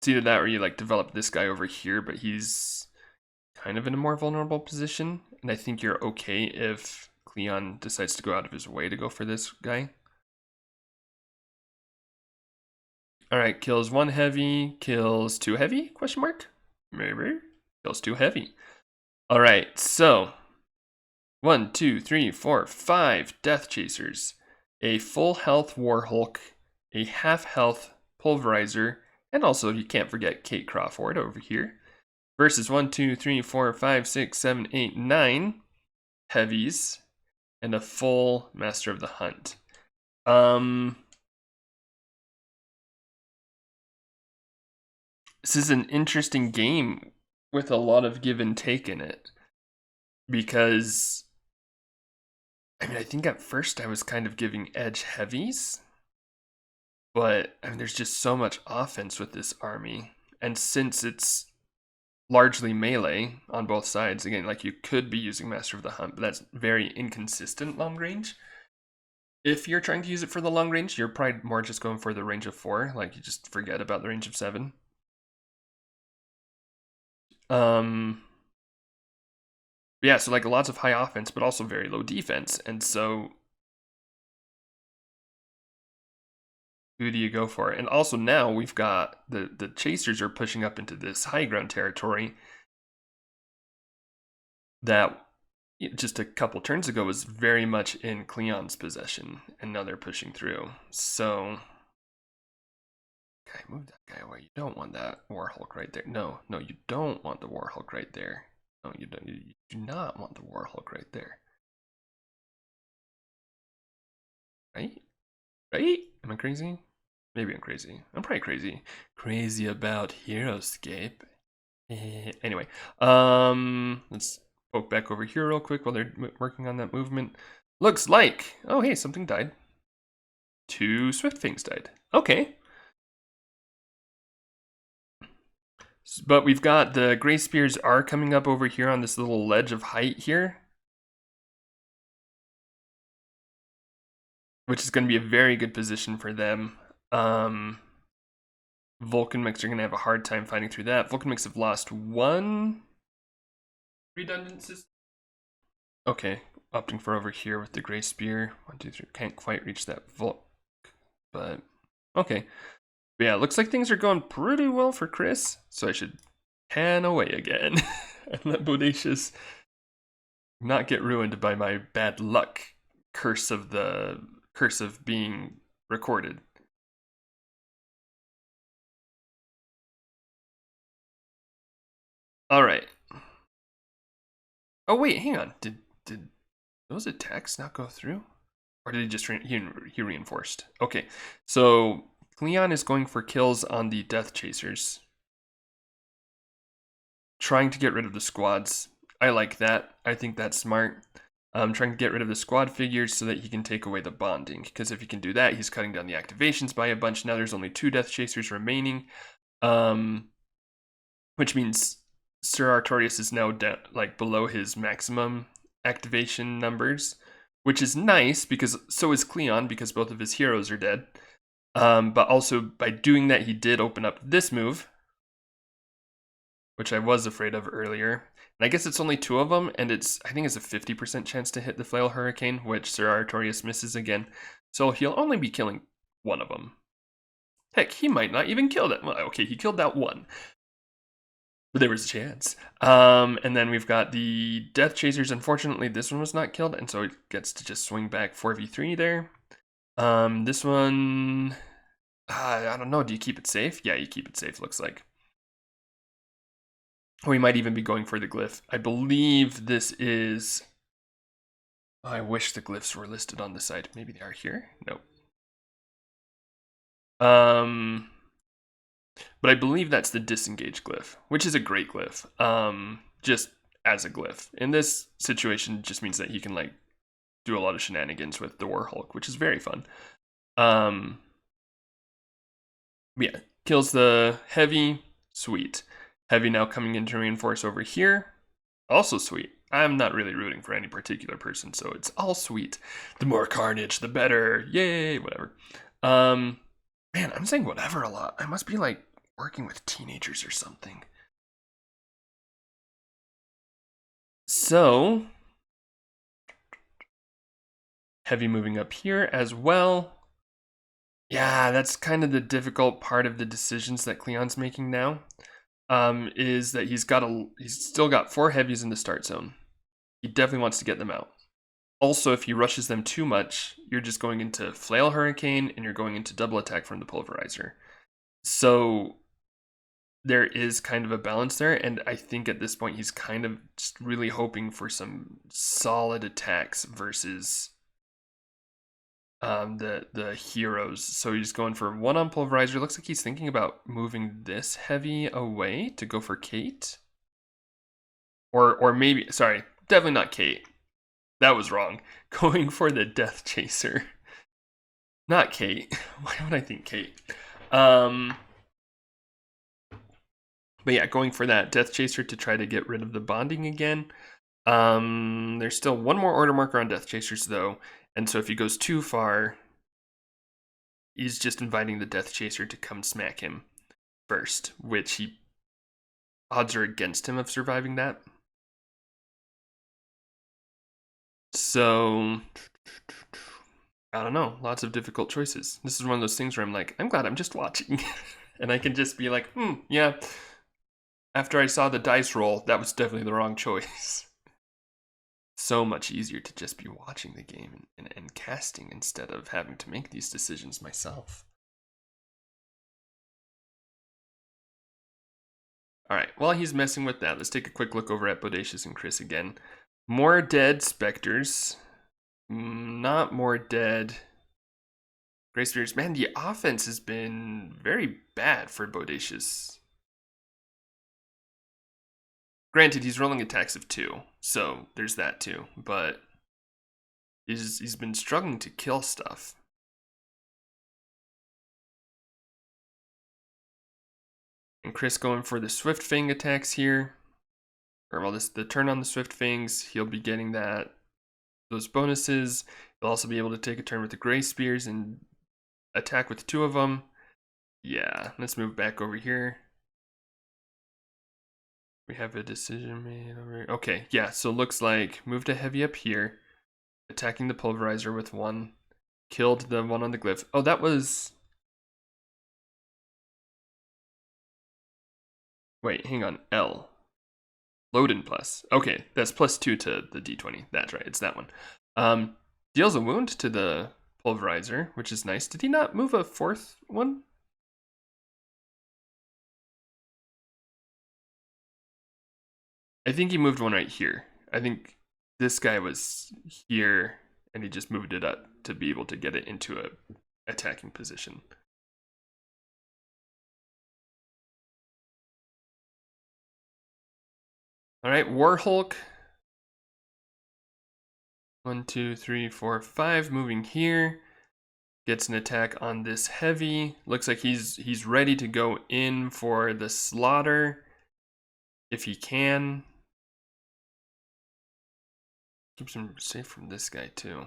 It's either that or you like develop this guy over here, but he's kind of in a more vulnerable position. And I think you're okay if Cleon decides to go out of his way to go for this guy. All right, kills 1 heavy, kills 2 heavy, question mark? Maybe. Kills 2 heavy. All right, so 1, 2, 3, 4, 5 Death Chasers, a full health War Hulk, a half health Pulverizer, and also you can't forget Kate Crawford over here. Versus 1, 2, 3, 4, 5, 6, 7, 8, 9 heavies, and a full Master of the Hunt. This is an interesting game with a lot of give and take in it. Because, I mean, I think at first I was kind of giving edge heavies. But, I mean, there's just so much offense with this army. And since it's largely melee on both sides, again, like you could be using Master of the Hunt, but that's very inconsistent long range. If you're trying to use it for the long range, you're probably more just going for the range of 4. Like, you just forget about the range of 7. Yeah, so like lots of high offense, but also very low defense. And so who do you go for? And also now we've got the chasers are pushing up into this high ground territory that just a couple turns ago was very much in Cleon's possession, and now they're pushing through. So, okay, move that guy away. You don't want that Warhulk right there. No, you don't want the Warhulk right there. No, you don't. You do not want the Warhulk right there. Right? Right? Am I crazy? Maybe I'm crazy. I'm probably crazy. Crazy about Heroscape. Anyway, let's poke back over here real quick while they're working on that movement. Looks like, oh hey, something died. 2 Swiftfangs died. Okay. But we've got the Grey Spears are coming up over here on this little ledge of height here, which is going to be a very good position for them. Vulcanmechs are going to have a hard time fighting through that. Vulcanmechs have lost 1 redundant system. Okay, opting for over here with the Grey Spear. 1, 2, 3. Can't quite reach that Vulc, but okay. But yeah, looks like things are going pretty well for Chris, so I should pan away again and let Bodacious not get ruined by my bad luck curse of being recorded. All right. Oh wait, hang on. Did those attacks not go through, or did he just he reinforced? Okay, so Cleon is going for kills on the Death Chasers, trying to get rid of the squads. I like that. I think that's smart. Trying to get rid of the squad figures so that he can take away the bonding. Because if he can do that, he's cutting down the activations by a bunch. Now there's only 2 Death Chasers remaining, which means Sir Artorias is now like below his maximum activation numbers, which is nice because so is Cleon because both of his heroes are dead. But also by doing that, he did open up this move, which I was afraid of earlier. And I guess it's only 2 of them, and I think it's a 50% chance to hit the Flail Hurricane, which Sir Artorias misses again. So he'll only be killing 1 of them. Heck, he might not even kill that. Well, okay, he killed that 1. But there was a chance. And then we've got the Death Chasers. Unfortunately, this one was not killed, and so it gets to just swing back 4v3 there. This one, I don't know. Do you keep it safe? Yeah, you keep it safe, looks like. We might even be going for the glyph. I believe this is... Oh, I wish the glyphs were listed on the side. Maybe they are here? Nope. But I believe that's the disengage glyph, which is a great glyph. Just as a glyph. In this situation, it just means that he can like do a lot of shenanigans with the Warhulk, which is very fun. Yeah, kills the heavy, sweet. Heavy now coming in to reinforce over here, also sweet. I'm not really rooting for any particular person, so it's all sweet. The more carnage, the better. Yay, whatever. Man, I'm saying whatever a lot. I must be like working with teenagers or something. So, heavy moving up here as well. Yeah, that's kind of the difficult part of the decisions that Cleon's making now. Is that he's still got 4 heavies in the start zone. He definitely wants to get them out. Also, if he rushes them too much, you're just going into Flail Hurricane and you're going into double attack from the Pulverizer. So there is kind of a balance there, and I think at this point he's kind of just really hoping for some solid attacks versus the heroes. So he's going for 1 on Pulverizer. Looks like he's thinking about moving this heavy away to go for Kate. Or maybe, sorry, definitely not Kate. That was wrong. Going for the Death Chaser. Not Kate. Why would I think Kate? But yeah, going for that Death Chaser to try to get rid of the bonding again. There's still one more order marker on Death Chasers though, and so if he goes too far, he's just inviting the Death Chaser to come smack him first, which odds are against him of surviving that. So I don't know, lots of difficult choices. This is one of those things where I'm like, I'm glad I'm just watching. And I can just be like, yeah. After I saw the dice roll, that was definitely the wrong choice. So much easier to just be watching the game and casting instead of having to make these decisions myself. Alright, while he's messing with that, let's take a quick look over at Bodacious and Chris again. More dead Specters. Not more dead Gray Spears. Man, the offense has been very bad for Bodacious. Granted, he's rolling attacks of 2, so there's that too, but he's been struggling to kill stuff. And Chris going for the Swift Fang attacks here. Or well, the turn on the Swift Fangs, he'll be getting those bonuses. He'll also be able to take a turn with the Gray Spears and attack with 2 of them. Yeah, let's move back over here. We have a decision made over here. Okay, yeah, so looks like move to heavy up here. Attacking the Pulverizer with 1. Killed the one on the glyph. Oh, that was... Wait, hang on. L. Load-in plus. Okay, that's +2 to the D20. That's right, it's that one. Deals a wound to the Pulverizer, which is nice. Did he not move a 4th one? I think he moved one right here. I think this guy was here, and he just moved it up to be able to get it into a attacking position. All right, Warhulk. 1, 2, 3, 4, 5. Moving here. Gets an attack on this heavy. Looks like he's ready to go in for the slaughter. If he can. Keeps him safe from this guy too.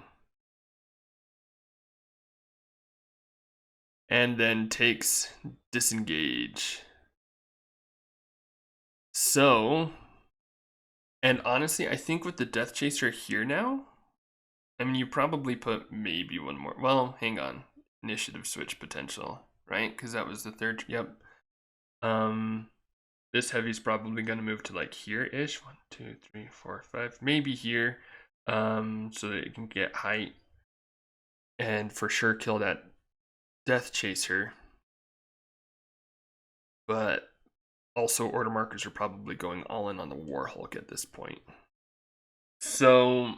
And then takes disengage. So, and honestly, I think with the Death Chaser here now, I mean, you probably put maybe one more. Well, hang on. Initiative switch potential, right? Because that was the 3rd. Yep. This heavy's probably going to move to like here-ish. 1, 2, 3, 4, 5. Maybe here. So that it can get height. And for sure kill that Death Chaser. But also order markers are probably going all in on the Warhulk at this point. So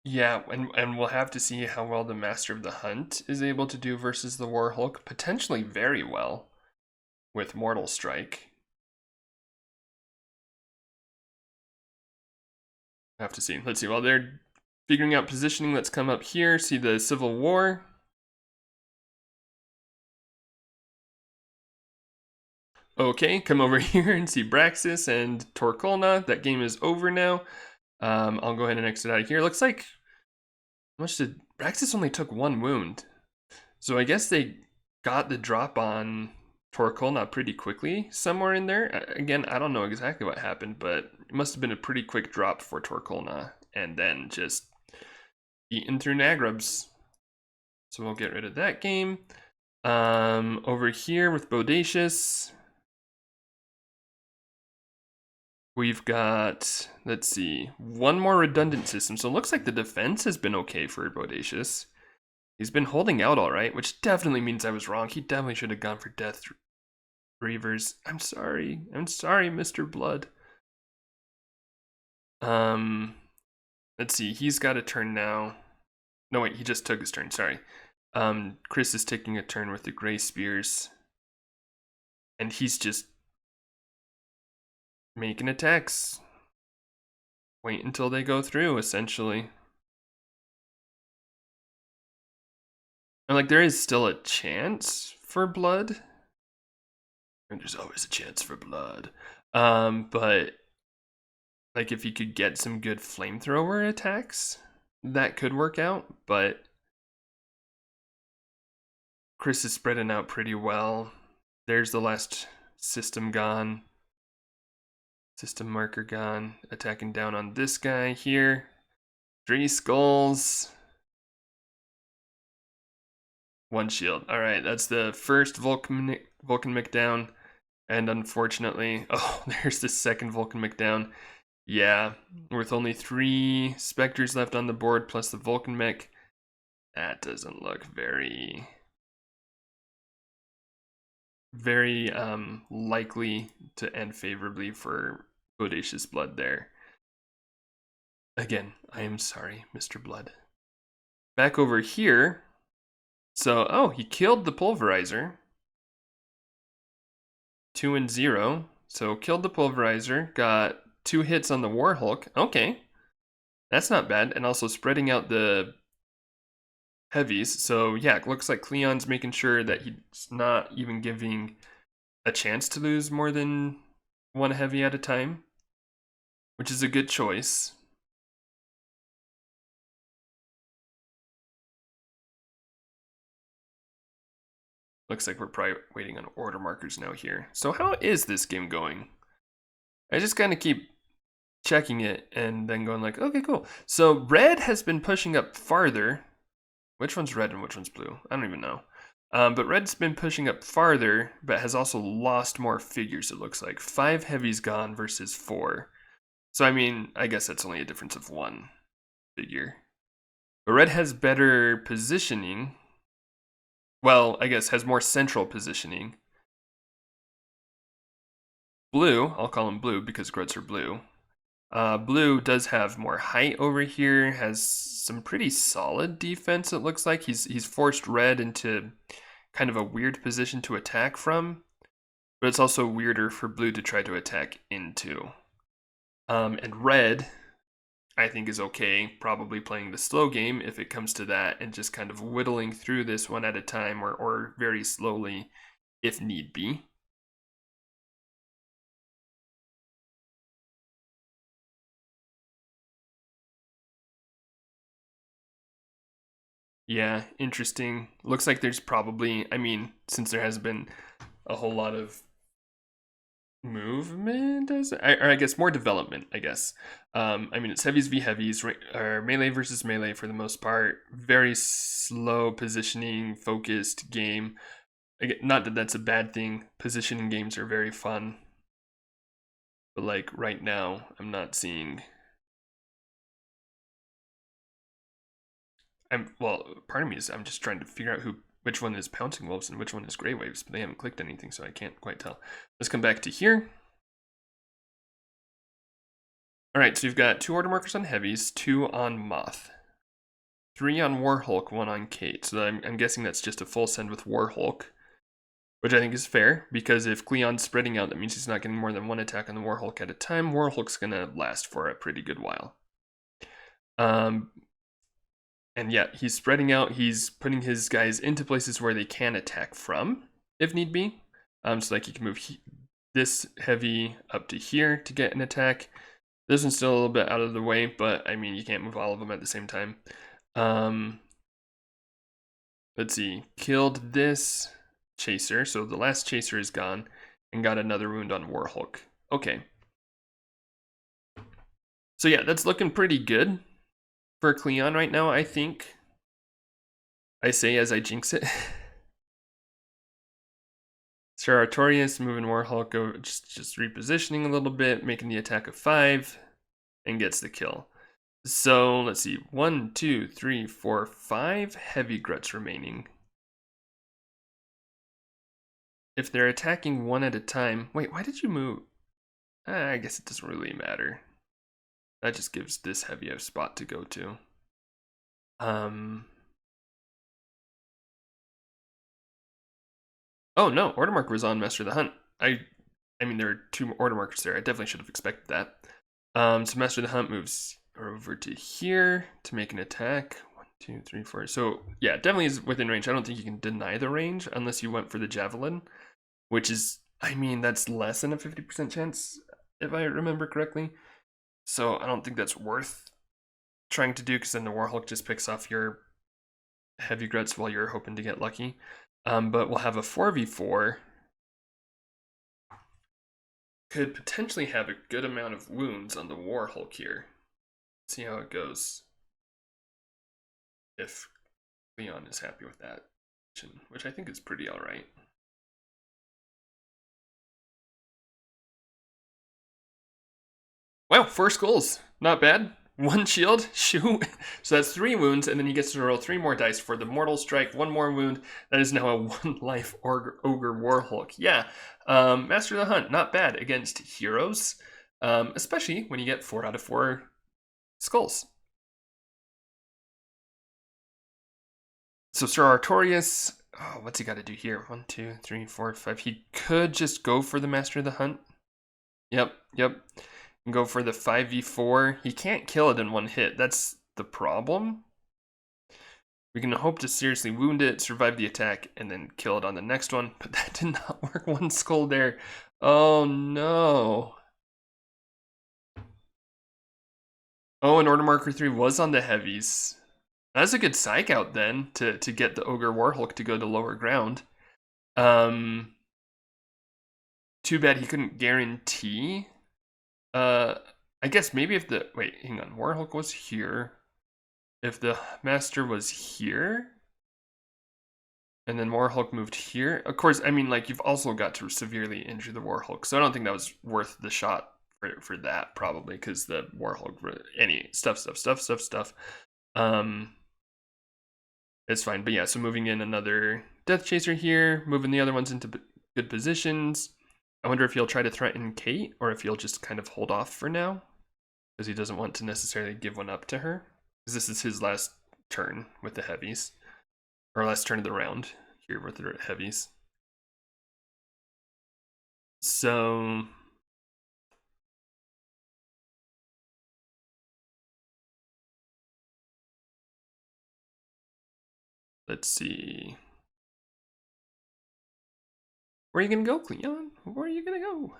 yeah, and we'll have to see how well the Master of the Hunt is able to do versus the Warhulk. Potentially very well with Mortal Strike. Have to see. Let's see. While they're figuring out positioning, let's come up here, see the Civil War. Okay, come over here and see Braxas and Torkolna. That game is over now. I'll go ahead and exit out of here. Looks like how much did Braxas only took 1 wound. So I guess they got the drop on Torkolna pretty quickly somewhere in there. Again, I don't know exactly what happened, but it must have been a pretty quick drop for Torkolna and then just eaten through Nagrubs. So we'll get rid of that game. Over here with Bodacious, we've got, let's see, 1 more redundant system. So it looks like the defense has been okay for Bodacious. He's been holding out all right, which definitely means I was wrong. He definitely should have gone for Death Reavers. I'm sorry, Mr. Blood. Let's see, he's got a turn now. No, wait, he just took his turn, sorry. Chris is taking a turn with the Gray Spears. And he's just making attacks. Wait until they go through, essentially. And like, there is still a chance for blood. And there's always a chance for blood. But like, if you could get some good flamethrower attacks, that could work out. But Chris is spreading out pretty well. There's the last system gone. System marker gone. Attacking down on this guy here. 3 skulls. 1 shield. All right, that's the first Vulcanmech down. And unfortunately, oh, there's the second Vulcanmech down. Yeah, with only 3 Specters left on the board plus the Vulcanmech. That doesn't look very likely to end favorably for Bodacious Blood there. Again, I am sorry, Mr. Blood. Back over here. So, oh, he killed the Pulverizer. 2 and 0. So killed the Pulverizer, got 2 hits on the Warhulk. Okay, that's not bad. And also spreading out the heavies. So yeah, it looks like Cleon's making sure that he's not even giving a chance to lose more than 1 heavy at a time, which is a good choice. Looks like we're probably waiting on order markers now here. So how is this game going? I just kind of keep checking it and then going like, okay, cool. So red has been pushing up farther. Which one's red and which one's blue? I don't even know. But red's been pushing up farther, but has also lost more figures, it looks like. 5 heavies gone versus 4. So, I mean, I guess that's only a difference of 1 figure. But red has better positioning. Well, I guess has more central positioning. Blue, I'll call him blue because Gruts are blue. Blue does have more height over here, has some pretty solid defense, it looks like. He's forced red into kind of a weird position to attack from, but it's also weirder for blue to try to attack into. And red, I think, is okay, probably playing the slow game if it comes to that, and just kind of whittling through this one at a time or very slowly if need be. Yeah, interesting. Looks like there's probably, I mean, since there has been a whole lot of movement, or I guess more development, I guess. I mean, it's heavies v heavies, or melee versus melee for the most part. Very slow positioning, focused game. Again, not that that's a bad thing. Positioning games are very fun. But like right now, I'm not seeing. Well, part of me is I'm just trying to figure out which one is Pouncing Wolves and which one is Grey Waves, but they haven't clicked anything, so I can't quite tell. Let's come back to here. All right, so you've got 2 order markers on heavies, 2 on Moth, 3 on Warhulk, 1 on Kate. So I'm guessing that's just a full send with Warhulk, which I think is fair, because if Cleon's spreading out, that means he's not getting more than 1 attack on the Warhulk at a time. Warhulk's gonna last for a pretty good while. And yeah, he's spreading out. He's putting his guys into places where they can attack from, if need be. So like he can move this heavy up to here to get an attack. This one's still a little bit out of the way, but I mean, you can't move all of them at the same time. Let's see, killed this chaser. So the last chaser is gone and got another wound on Warhulk. Okay. So yeah, that's looking pretty good for Cleon right now, I think. I say as I jinx it. Sir Artorias moving Warhulk over, just repositioning a little bit, making the attack of 5, and gets the kill. So let's see, 1, 2, 3, 4, 5 heavy Gruts remaining. If they're attacking 1 at a time, wait, why did you move? I guess it doesn't really matter. That just gives this heavy a spot to go to. Oh no, order marker was on Master of the Hunt. I mean, there are 2 order markers there. I definitely should have expected that. So Master of the Hunt moves over to here to make an attack. 1, 2, 3, 4. So yeah, definitely is within range. I don't think you can deny the range unless you went for the Javelin, which is, I mean, that's less than a 50% chance if I remember correctly. So I don't think that's worth trying to do, because then the Warhulk just picks off your heavy Gruts while you're hoping to get lucky. But we'll have a 4v4. Could potentially have a good amount of wounds on the Warhulk here. See how it goes. If Leon is happy with that, which I think is pretty alright. Wow, 4 skulls. Not bad. 1 shield, shoot. So that's 3 wounds, and then he gets to roll 3 more dice for the mortal strike. 1 more wound. That is now a 1 life ogre Warhulk. Yeah, Master of the Hunt, not bad against heroes, especially when you get 4 out of 4 skulls. So Sir Artorias, oh, what's he got to do here? 1, 2, 3, 4, 5. He could just go for the Master of the Hunt. Yep. And go for the 5v4. He can't kill it in 1 hit. That's the problem. We can hope to seriously wound it, survive the attack, and then kill it on the next one. But that did not work. 1 skull there. Oh no. Oh, and Order Marker 3 was on the heavies. That's a good psych out then to get the Ogre Warhulk to go to lower ground. Too bad he couldn't guarantee. I guess maybe if the, wait, hang on, Warhulk was here. If the Master was here, and then Warhulk moved here, of course, I mean, like, you've also got to severely injure the Warhulk, so I don't think that was worth the shot for that, probably, because the Warhulk, any stuff. It's fine, but yeah, so moving in another Death Chaser here, moving the other ones into good positions. I wonder if he'll try to threaten Kate, or if he'll just kind of hold off for now, because he doesn't want to necessarily give one up to her, because this is his last turn with the heavies, or last turn of the round here with the heavies. So let's see. Where are you gonna go, Cleon? Where are you gonna go?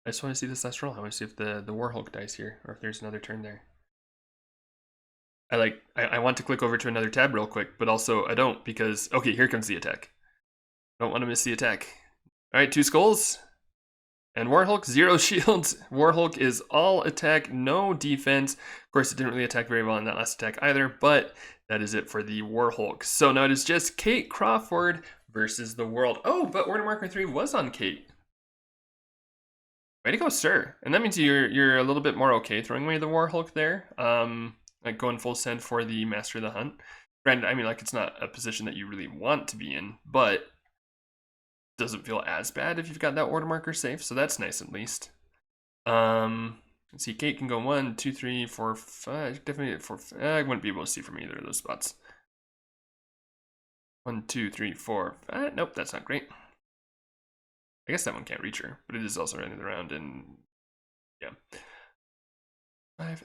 I just want to see this last roll. I want to see if the Warhulk dies here, or if there's another turn there. I want to click over to another tab real quick, but also I don't, because, okay, here comes the attack. Don't want to miss the attack. All right, 2 skulls. And Warhulk, 0 shields. Warhulk is all attack, no defense. Of course, it didn't really attack very well in that last attack either, but that is it for the Warhulk. So now it is just Kate Crawford versus the world. Oh, but Order Marker 3 was on Kate. Way to go, sir. And that means you're a little bit more okay throwing away the Warhulk there. Like going full send for the Master of the Hunt. Granted, I mean, like, it's not a position that you really want to be in, but doesn't feel as bad if you've got that order marker safe, so that's nice at least. Let's see, Kate can go 1, 2, 3, 4, 5. Definitely 4. I wouldn't be able to see from either of those spots. 1, 2, 3, 4, 5. Nope, that's not great. I guess that one can't reach her, but it is also running around, and yeah.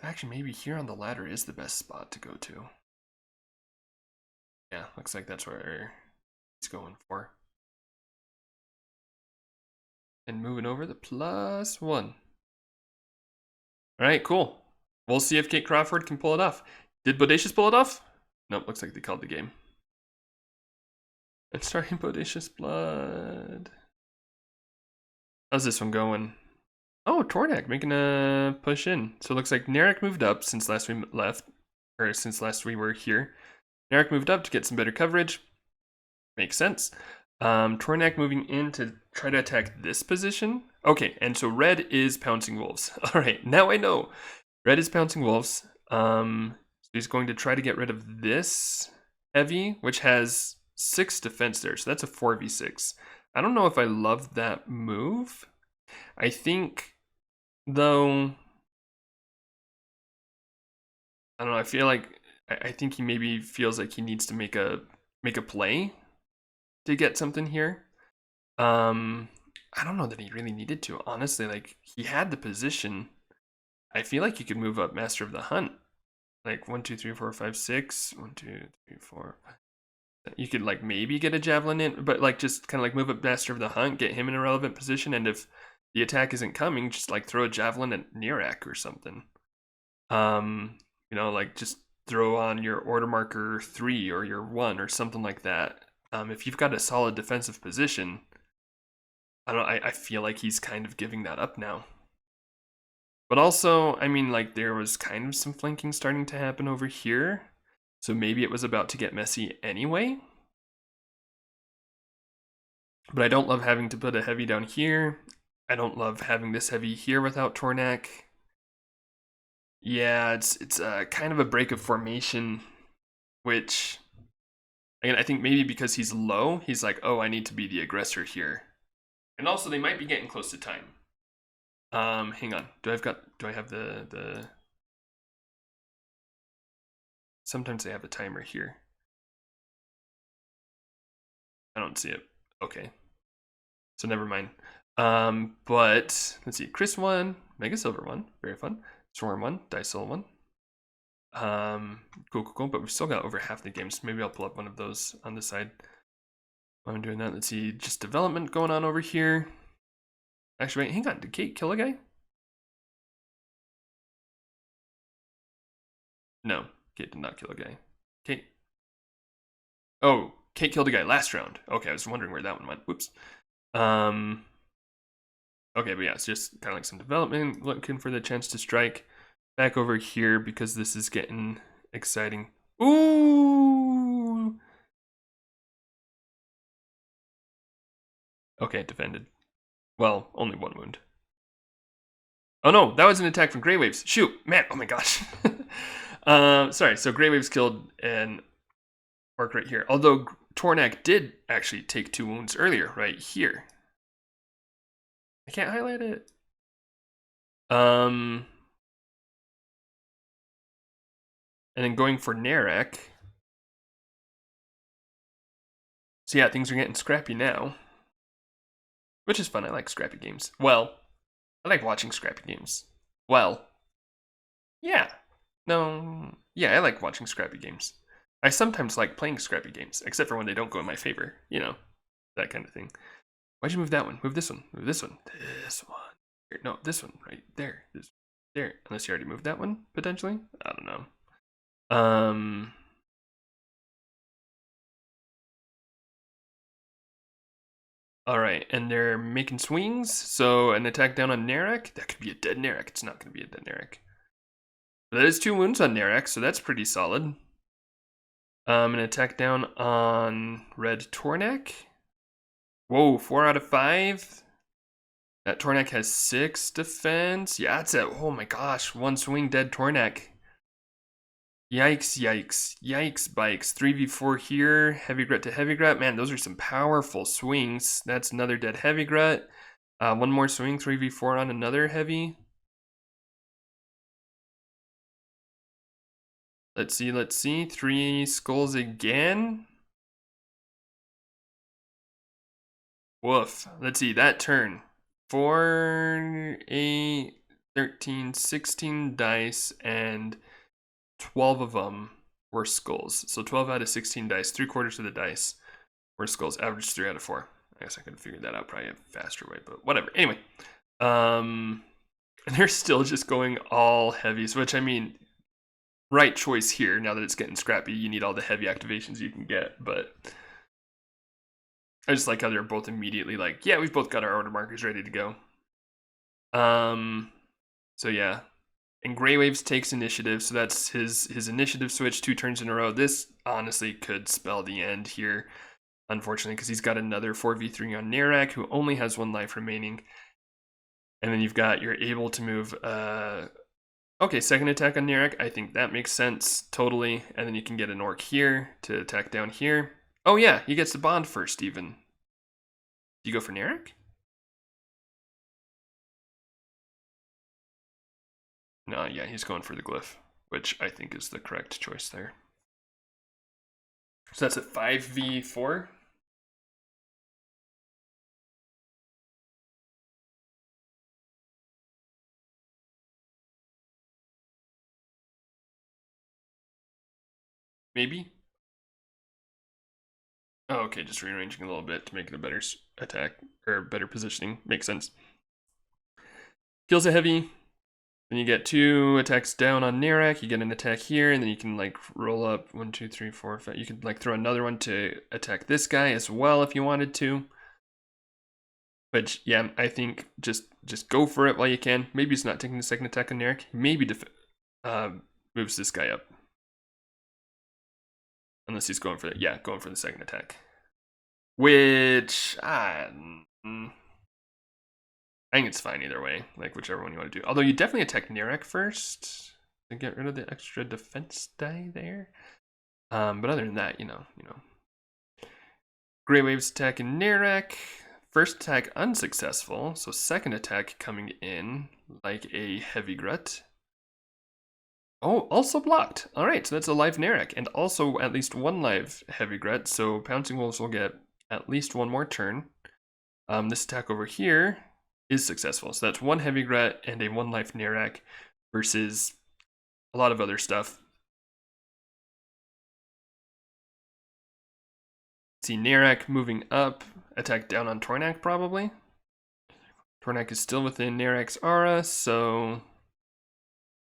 Actually, maybe here on the ladder is the best spot to go to. Yeah, looks like that's where he's going for. And moving over the +1. All right, cool. We'll see if Kate Crawford can pull it off. Did Bodacious pull it off? Nope, looks like they called the game. It's starting Bodacious Blood. How's this one going? Oh, Tornak making a push in. So it looks like Narek moved up since last we left, or since last we were here. Narek moved up to get some better coverage. Makes sense. Tornak moving in to try to attack this position. Okay, and so red is pouncing wolves. All right, now I know. Red is pouncing wolves. So he's going to try to get rid of this heavy, which has 6 defense there. So that's a 4v6. I don't know if I love that move. I think, though, I don't know. I feel like I think he maybe feels like he needs to make a play to get something here. I I don't know that he really needed to, honestly. Like, he had the position. I feel like you could move up Master of the Hunt. Like 1, 2, 3, 4, 5, 6. 1, 2, 3, 4. You could like maybe get a javelin in, but like just kind of like move up Master of the Hunt, get him in a relevant position, and if the attack isn't coming, just like throw a javelin at Nirak or something. You know, like just throw on your order marker 3 or your 1 or something like that. If you've got a solid defensive position, I don't know, I feel like he's kind of giving that up now. But also, I mean, like there was kind of some flanking starting to happen over here. So maybe it was about to get messy anyway. But I don't love having to put a heavy down here. I don't love having this heavy here without Tornak. Yeah, it's kind of a break of formation, which, again, I think maybe because he's low, he's like, oh, I need to be the aggressor here. And also, they might be getting close to time. Hang on. Do I have the... Sometimes they have a timer here. I don't see it. Okay. So never mind. But let's see. Chris 1, Mega Silver 1, very fun. Swarm 1, Dice 1. Cool. But we've still got over half the games. Maybe I'll pull up one of those on the side while I'm doing that. Let's see. Just development going on over here. Actually, wait, hang on. Did Kate kill a guy? No, Kate did not kill a guy. Kate. Oh, Kate killed a guy last round. Okay, I was wondering where that one went. Whoops. Okay, but yeah, it's just kind of like some development, looking for the chance to strike. Back over here because this is getting exciting. Ooh! Okay, defended. Well, only 1 wound. Oh no, that was an attack from Grey Waves. Shoot, man, oh my gosh. Sorry, so Grey Waves killed an Orc right here. Although Tornak did actually take 2 wounds earlier, right here. I can't highlight it. And then going for Narek. So yeah, things are getting scrappy now. Which is fun, I like scrappy games. Well, I like watching scrappy games. Well, yeah. No, yeah, I like watching scrappy games. I sometimes like playing scrappy games, except for when they don't go in my favor, you know, that kind of thing. Why'd you move that one? Move this one. Move this one. This one. Here, no, this one right there. This, there. Unless you already moved that one, potentially? I don't know. All right, and they're making swings. So an attack down on Narek. That could be a dead Narek. It's not going to be a dead Narek. But that is 2 wounds on Narek, so that's pretty solid. An attack down on Red Tornak. Whoa, 4 out of 5. That Tornak has 6 defense. Yeah, that's it. Oh my gosh, 1 swing, dead Tornak. Yikes, yikes, yikes, bikes. 3v4 here, Heavy Grit to Heavy Grit. Man, those are some powerful swings. That's another dead Heavy Grit. 1 more swing, 3v4 on another Heavy. Let's see. 3 skulls again. Woof. Let's see, that turn. 4, 8, 13, 16 dice, and 12 of them were skulls. So 12 out of 16 dice, 3/4 of the dice were skulls. Average 3 out of 4. I guess I could have figured that out probably a faster way, but whatever. Anyway, and they're still just going all heavies, which I mean, right choice here. Now that it's getting scrappy, you need all the heavy activations you can get, but I just like how they're both immediately like, yeah, we've both got our order markers ready to go. So yeah. And Grey Waves takes initiative, so that's his initiative switch 2 turns in a row. This honestly could spell the end here, unfortunately, because he's got another 4v3 on Narek, who only has 1 life remaining. And then you're able to move, okay, second attack on Narek. I think that makes sense, totally. And then you can get an Orc here to attack down here. Oh yeah, he gets the bond first, even. Do you go for Narek? No, yeah, he's going for the glyph, which I think is the correct choice there. So that's a 5v4. maybe. Oh, okay, just rearranging a little bit to make it a better attack, or better positioning. Makes sense. Kills a heavy. Then you get 2 attacks down on Nerak. You get an attack here, and then you can like roll up 1, 2, 3, 4, 5. You could like throw another one to attack this guy as well if you wanted to. But yeah, I think just go for it while you can. Maybe he's not taking the second attack on Nerak. Maybe moves this guy up. Unless he's going for the, yeah, going for the second attack. Which, I think it's fine either way, like whichever one you want to do. Although you definitely attack Nerak first to get rid of the extra defense die there. But other than that, you know. Grey Waves attacking Nerak. First attack unsuccessful, so second attack coming in like a heavy Grut. Oh, also blocked. All right, so that's a live Nerak, and also at least 1 live heavy Grut, so Pouncing Wolves will get at least 1 more turn. This attack over here is successful, so that's 1 heavy Grut and a 1 life Nerak versus a lot of other stuff. See Nerak moving up, attack down on Tornak probably. Tornak is still within Nerak's aura, so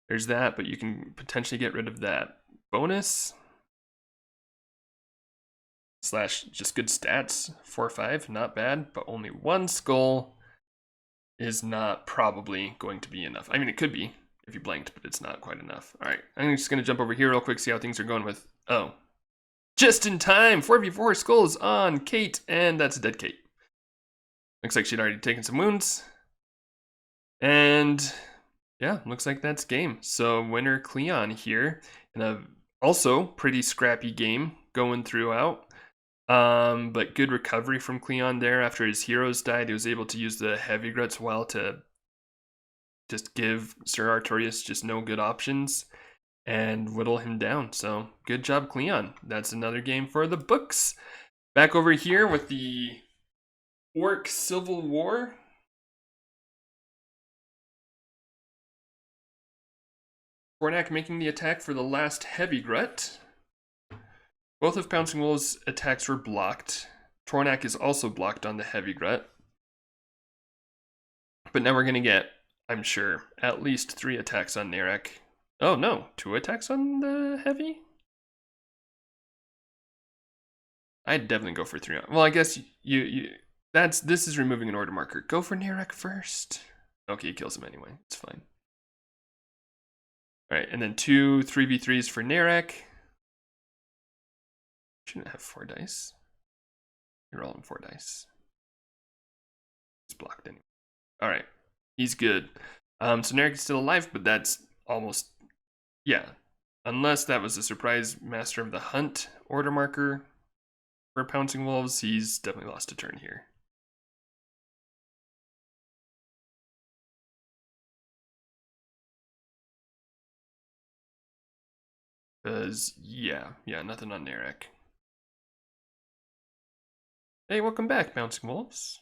there's that, but you can potentially get rid of that bonus. Slash just good stats, 4-5, not bad, but only 1 skull is not probably going to be enough. I mean, it could be if you blanked, but it's not quite enough. All right, I'm just gonna jump over here real quick, see how things are going with, oh. Just in time, 4v4 skulls on Kate, and that's a dead Kate. Looks like she'd already taken some wounds. And yeah, looks like that's game. So winner Cleon here, in a also pretty scrappy game going throughout. But good recovery from Cleon there after his heroes died. He was able to use the heavy Gruts well to just give Sir Artorias just no good options and whittle him down. So good job, Cleon. That's another game for the books. Back over here with the Orc Civil War. Tornak making the attack for the last heavy Grut. Both of Pouncing Wolves' attacks were blocked. Tornak is also blocked on the heavy Grut. But now we're going to get, I'm sure, at least 3 attacks on Nerak. Oh no, 2 attacks on the heavy? I'd definitely go for 3. Well, I guess this is removing an order marker. Go for Nerak first. Okay, he kills him anyway. It's fine. All right, and then 2 3v3s for Nerak. Shouldn't have 4 dice. You're rolling 4 dice. It's blocked anyway. All right, he's good. So Nerak is still alive, but that's almost, yeah. Unless that was a surprise Master of the Hunt order marker for Pouncing Wolves, he's definitely lost a turn here. Because, yeah, nothing on Nerak. Hey, welcome back, Pouncing Wolves.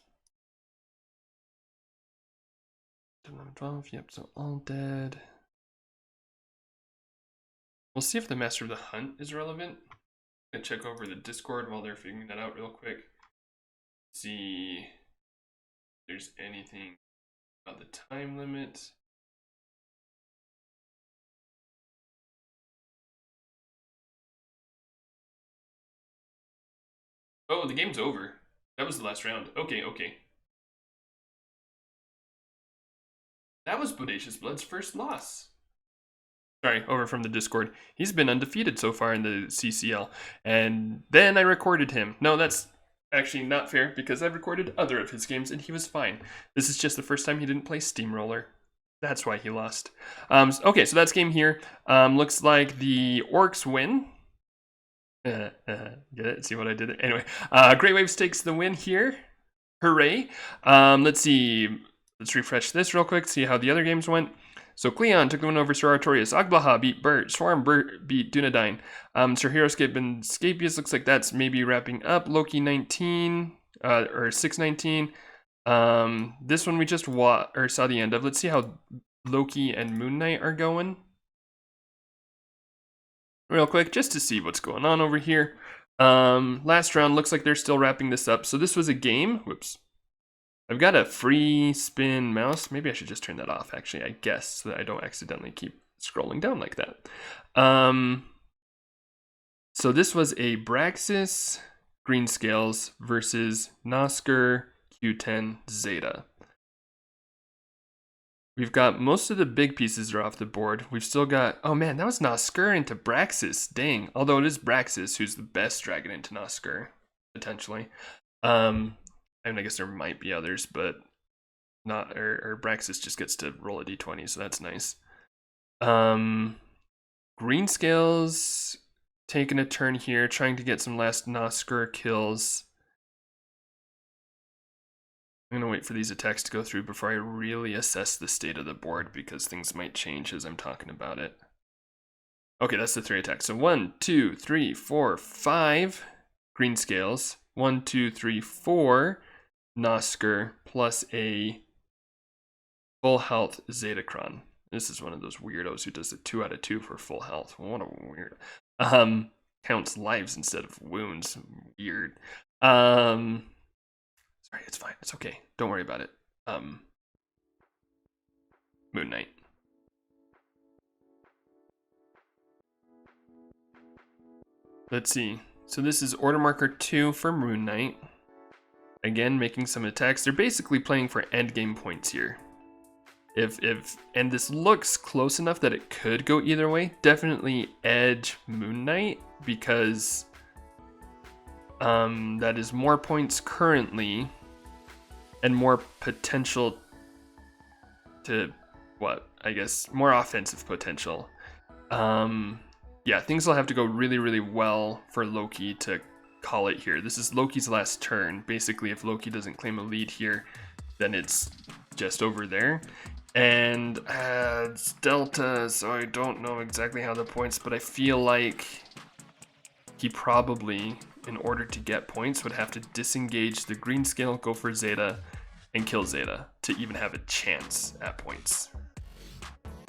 11, 12, yep, so all dead. We'll see if the Master of the Hunt is relevant. I'm gonna check over the Discord while they're figuring that out real quick. See if there's anything about the time limit. Oh, the game's over. That was the last round. Okay. That was Bodacious Blood's first loss. Sorry, over from the Discord. He's been undefeated so far in the CCL. And then I recorded him. No, that's actually not fair because I've recorded other of his games and he was fine. This is just the first time he didn't play Steamroller. That's why he lost. Okay, so that's game here. Looks like the Orcs win. Get it? See what I did? Anyway, Grey Waves takes the win here. Hooray. Let's see. Let's refresh this real quick, see how the other games went. So Cleon took the win over Sir Artorias. Agbaha beat Bert. Swarm beat Dunedain. Sir Heroscape and Scapius looks like that's maybe wrapping up. Loki 19, or 619. This one we just saw the end of. Let's see how Loki and Moon Knight are going. real quick just to see what's going on over here. Last round, looks like they're still wrapping this up. So this was a game. Whoops. I've got a free spin mouse. Maybe I should just turn that off, actually, I guess, so that I don't accidentally keep scrolling down like that. So this was a Braxas Greenscales versus Nosker Q10 Zeta. We've got most of the big pieces are off the board. We've still got, oh man, that was Nosker into Braxas, dang. Although it is Braxas who's the best dragon into Nosker, potentially. And I guess there might be others, but not, or Braxas just gets to roll a d20, so that's nice. Greenscales taking a turn here, trying to get some last Nosker kills. I'm going to wait for these attacks to go through before I really assess the state of the board, because things might change as I'm talking about it. Okay, that's the 3 attacks. So 1, 2, 3, 4, 5 Greenscales. 1, 2, 3, 4 Nosker plus a full health Zetacron. This is one of those weirdos who does a 2 out of 2 for full health. What a weird. Counts lives instead of wounds. Weird. Sorry, it's fine. It's okay. Don't worry about it. Moon Knight. Let's see. So this is order marker 2 for Moon Knight. Again, making some attacks. They're basically playing for endgame points here. And this looks close enough that it could go either way. Definitely edge Moon Knight, because that is more points currently and more potential to, what, I guess, more offensive potential. Yeah, things will have to go really, really well for Loki to call it here. This is Loki's last turn. Basically, if Loki doesn't claim a lead here, then it's just over there. And it's Delta, so I don't know exactly how the points, but I feel like he probably, in order to get points, would have to disengage the Greenscale, go for Zeta, and kill Zeta to even have a chance at points.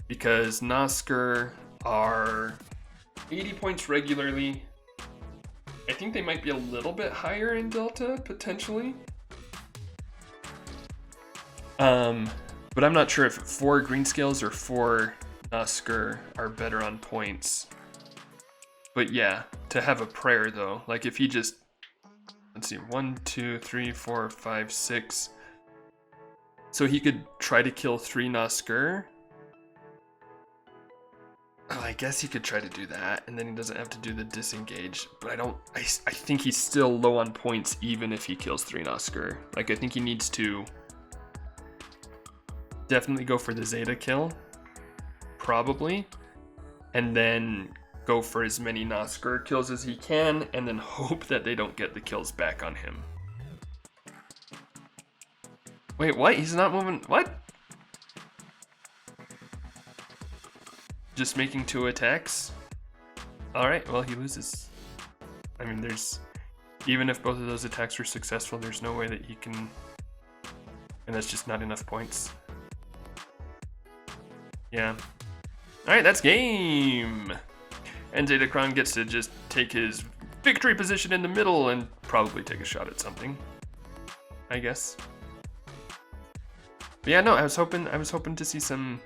Because Nosker are 80 points regularly. I think they might be a little bit higher in Delta, potentially. But I'm not sure if 4 Greenscales or 4 Nosker are better on points. But yeah, to have a prayer though, like if he just, let's see, 1, 2, 3, 4, 5, 6. So he could try to kill 3 Nosker. Oh, I guess he could try to do that, and then he doesn't have to do the disengage. But I think he's still low on points even if he kills 3 Nosker. Like, I think he needs to definitely go for the Zeta kill, probably, and then go for as many Nosker kills as he can, and then hope that they don't get the kills back on him. Wait, what? He's not moving? What? Just making 2 attacks? Alright, well, he loses. I mean, even if both of those attacks were successful, there's no way that he can, and that's just not enough points. Yeah. Alright, that's game! And Zetacron gets to just take his victory position in the middle and probably take a shot at something, I guess. But yeah, no, I was hoping to see some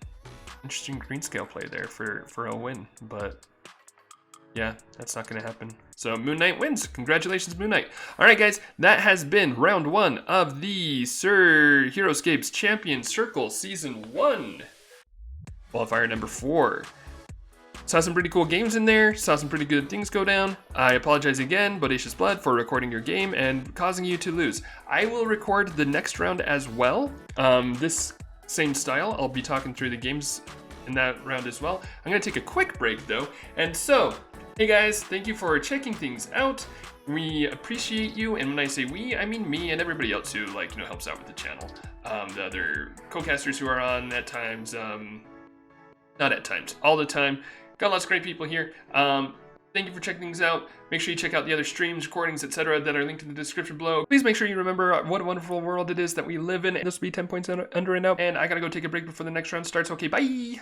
interesting Greenscale play there for a win, but yeah, that's not going to happen. So Moon Knight wins. Congratulations, Moon Knight. All right, guys, that has been round 1 of the Sir Heroscape's Champion Circle Season 1. Qualifier number 4. Saw some pretty cool games in there, saw some pretty good things go down. I apologize again, Bodacious Blood, for recording your game and causing you to lose. I will record the next round as well. This same style, I'll be talking through the games in that round as well. I'm gonna take a quick break though. And so, hey guys, thank you for checking things out. We appreciate you, and when I say we, I mean me and everybody else who helps out with the channel. The other co-casters who are on at times, not at times, all the time. Got lots of great people here. Thank you for checking things out. Make sure you check out the other streams, recordings, etc. that are linked in the description below. Please make sure you remember what a wonderful world it is that we live in. This will be 10 points under and out. And I gotta go take a break before the next round starts. Okay, bye!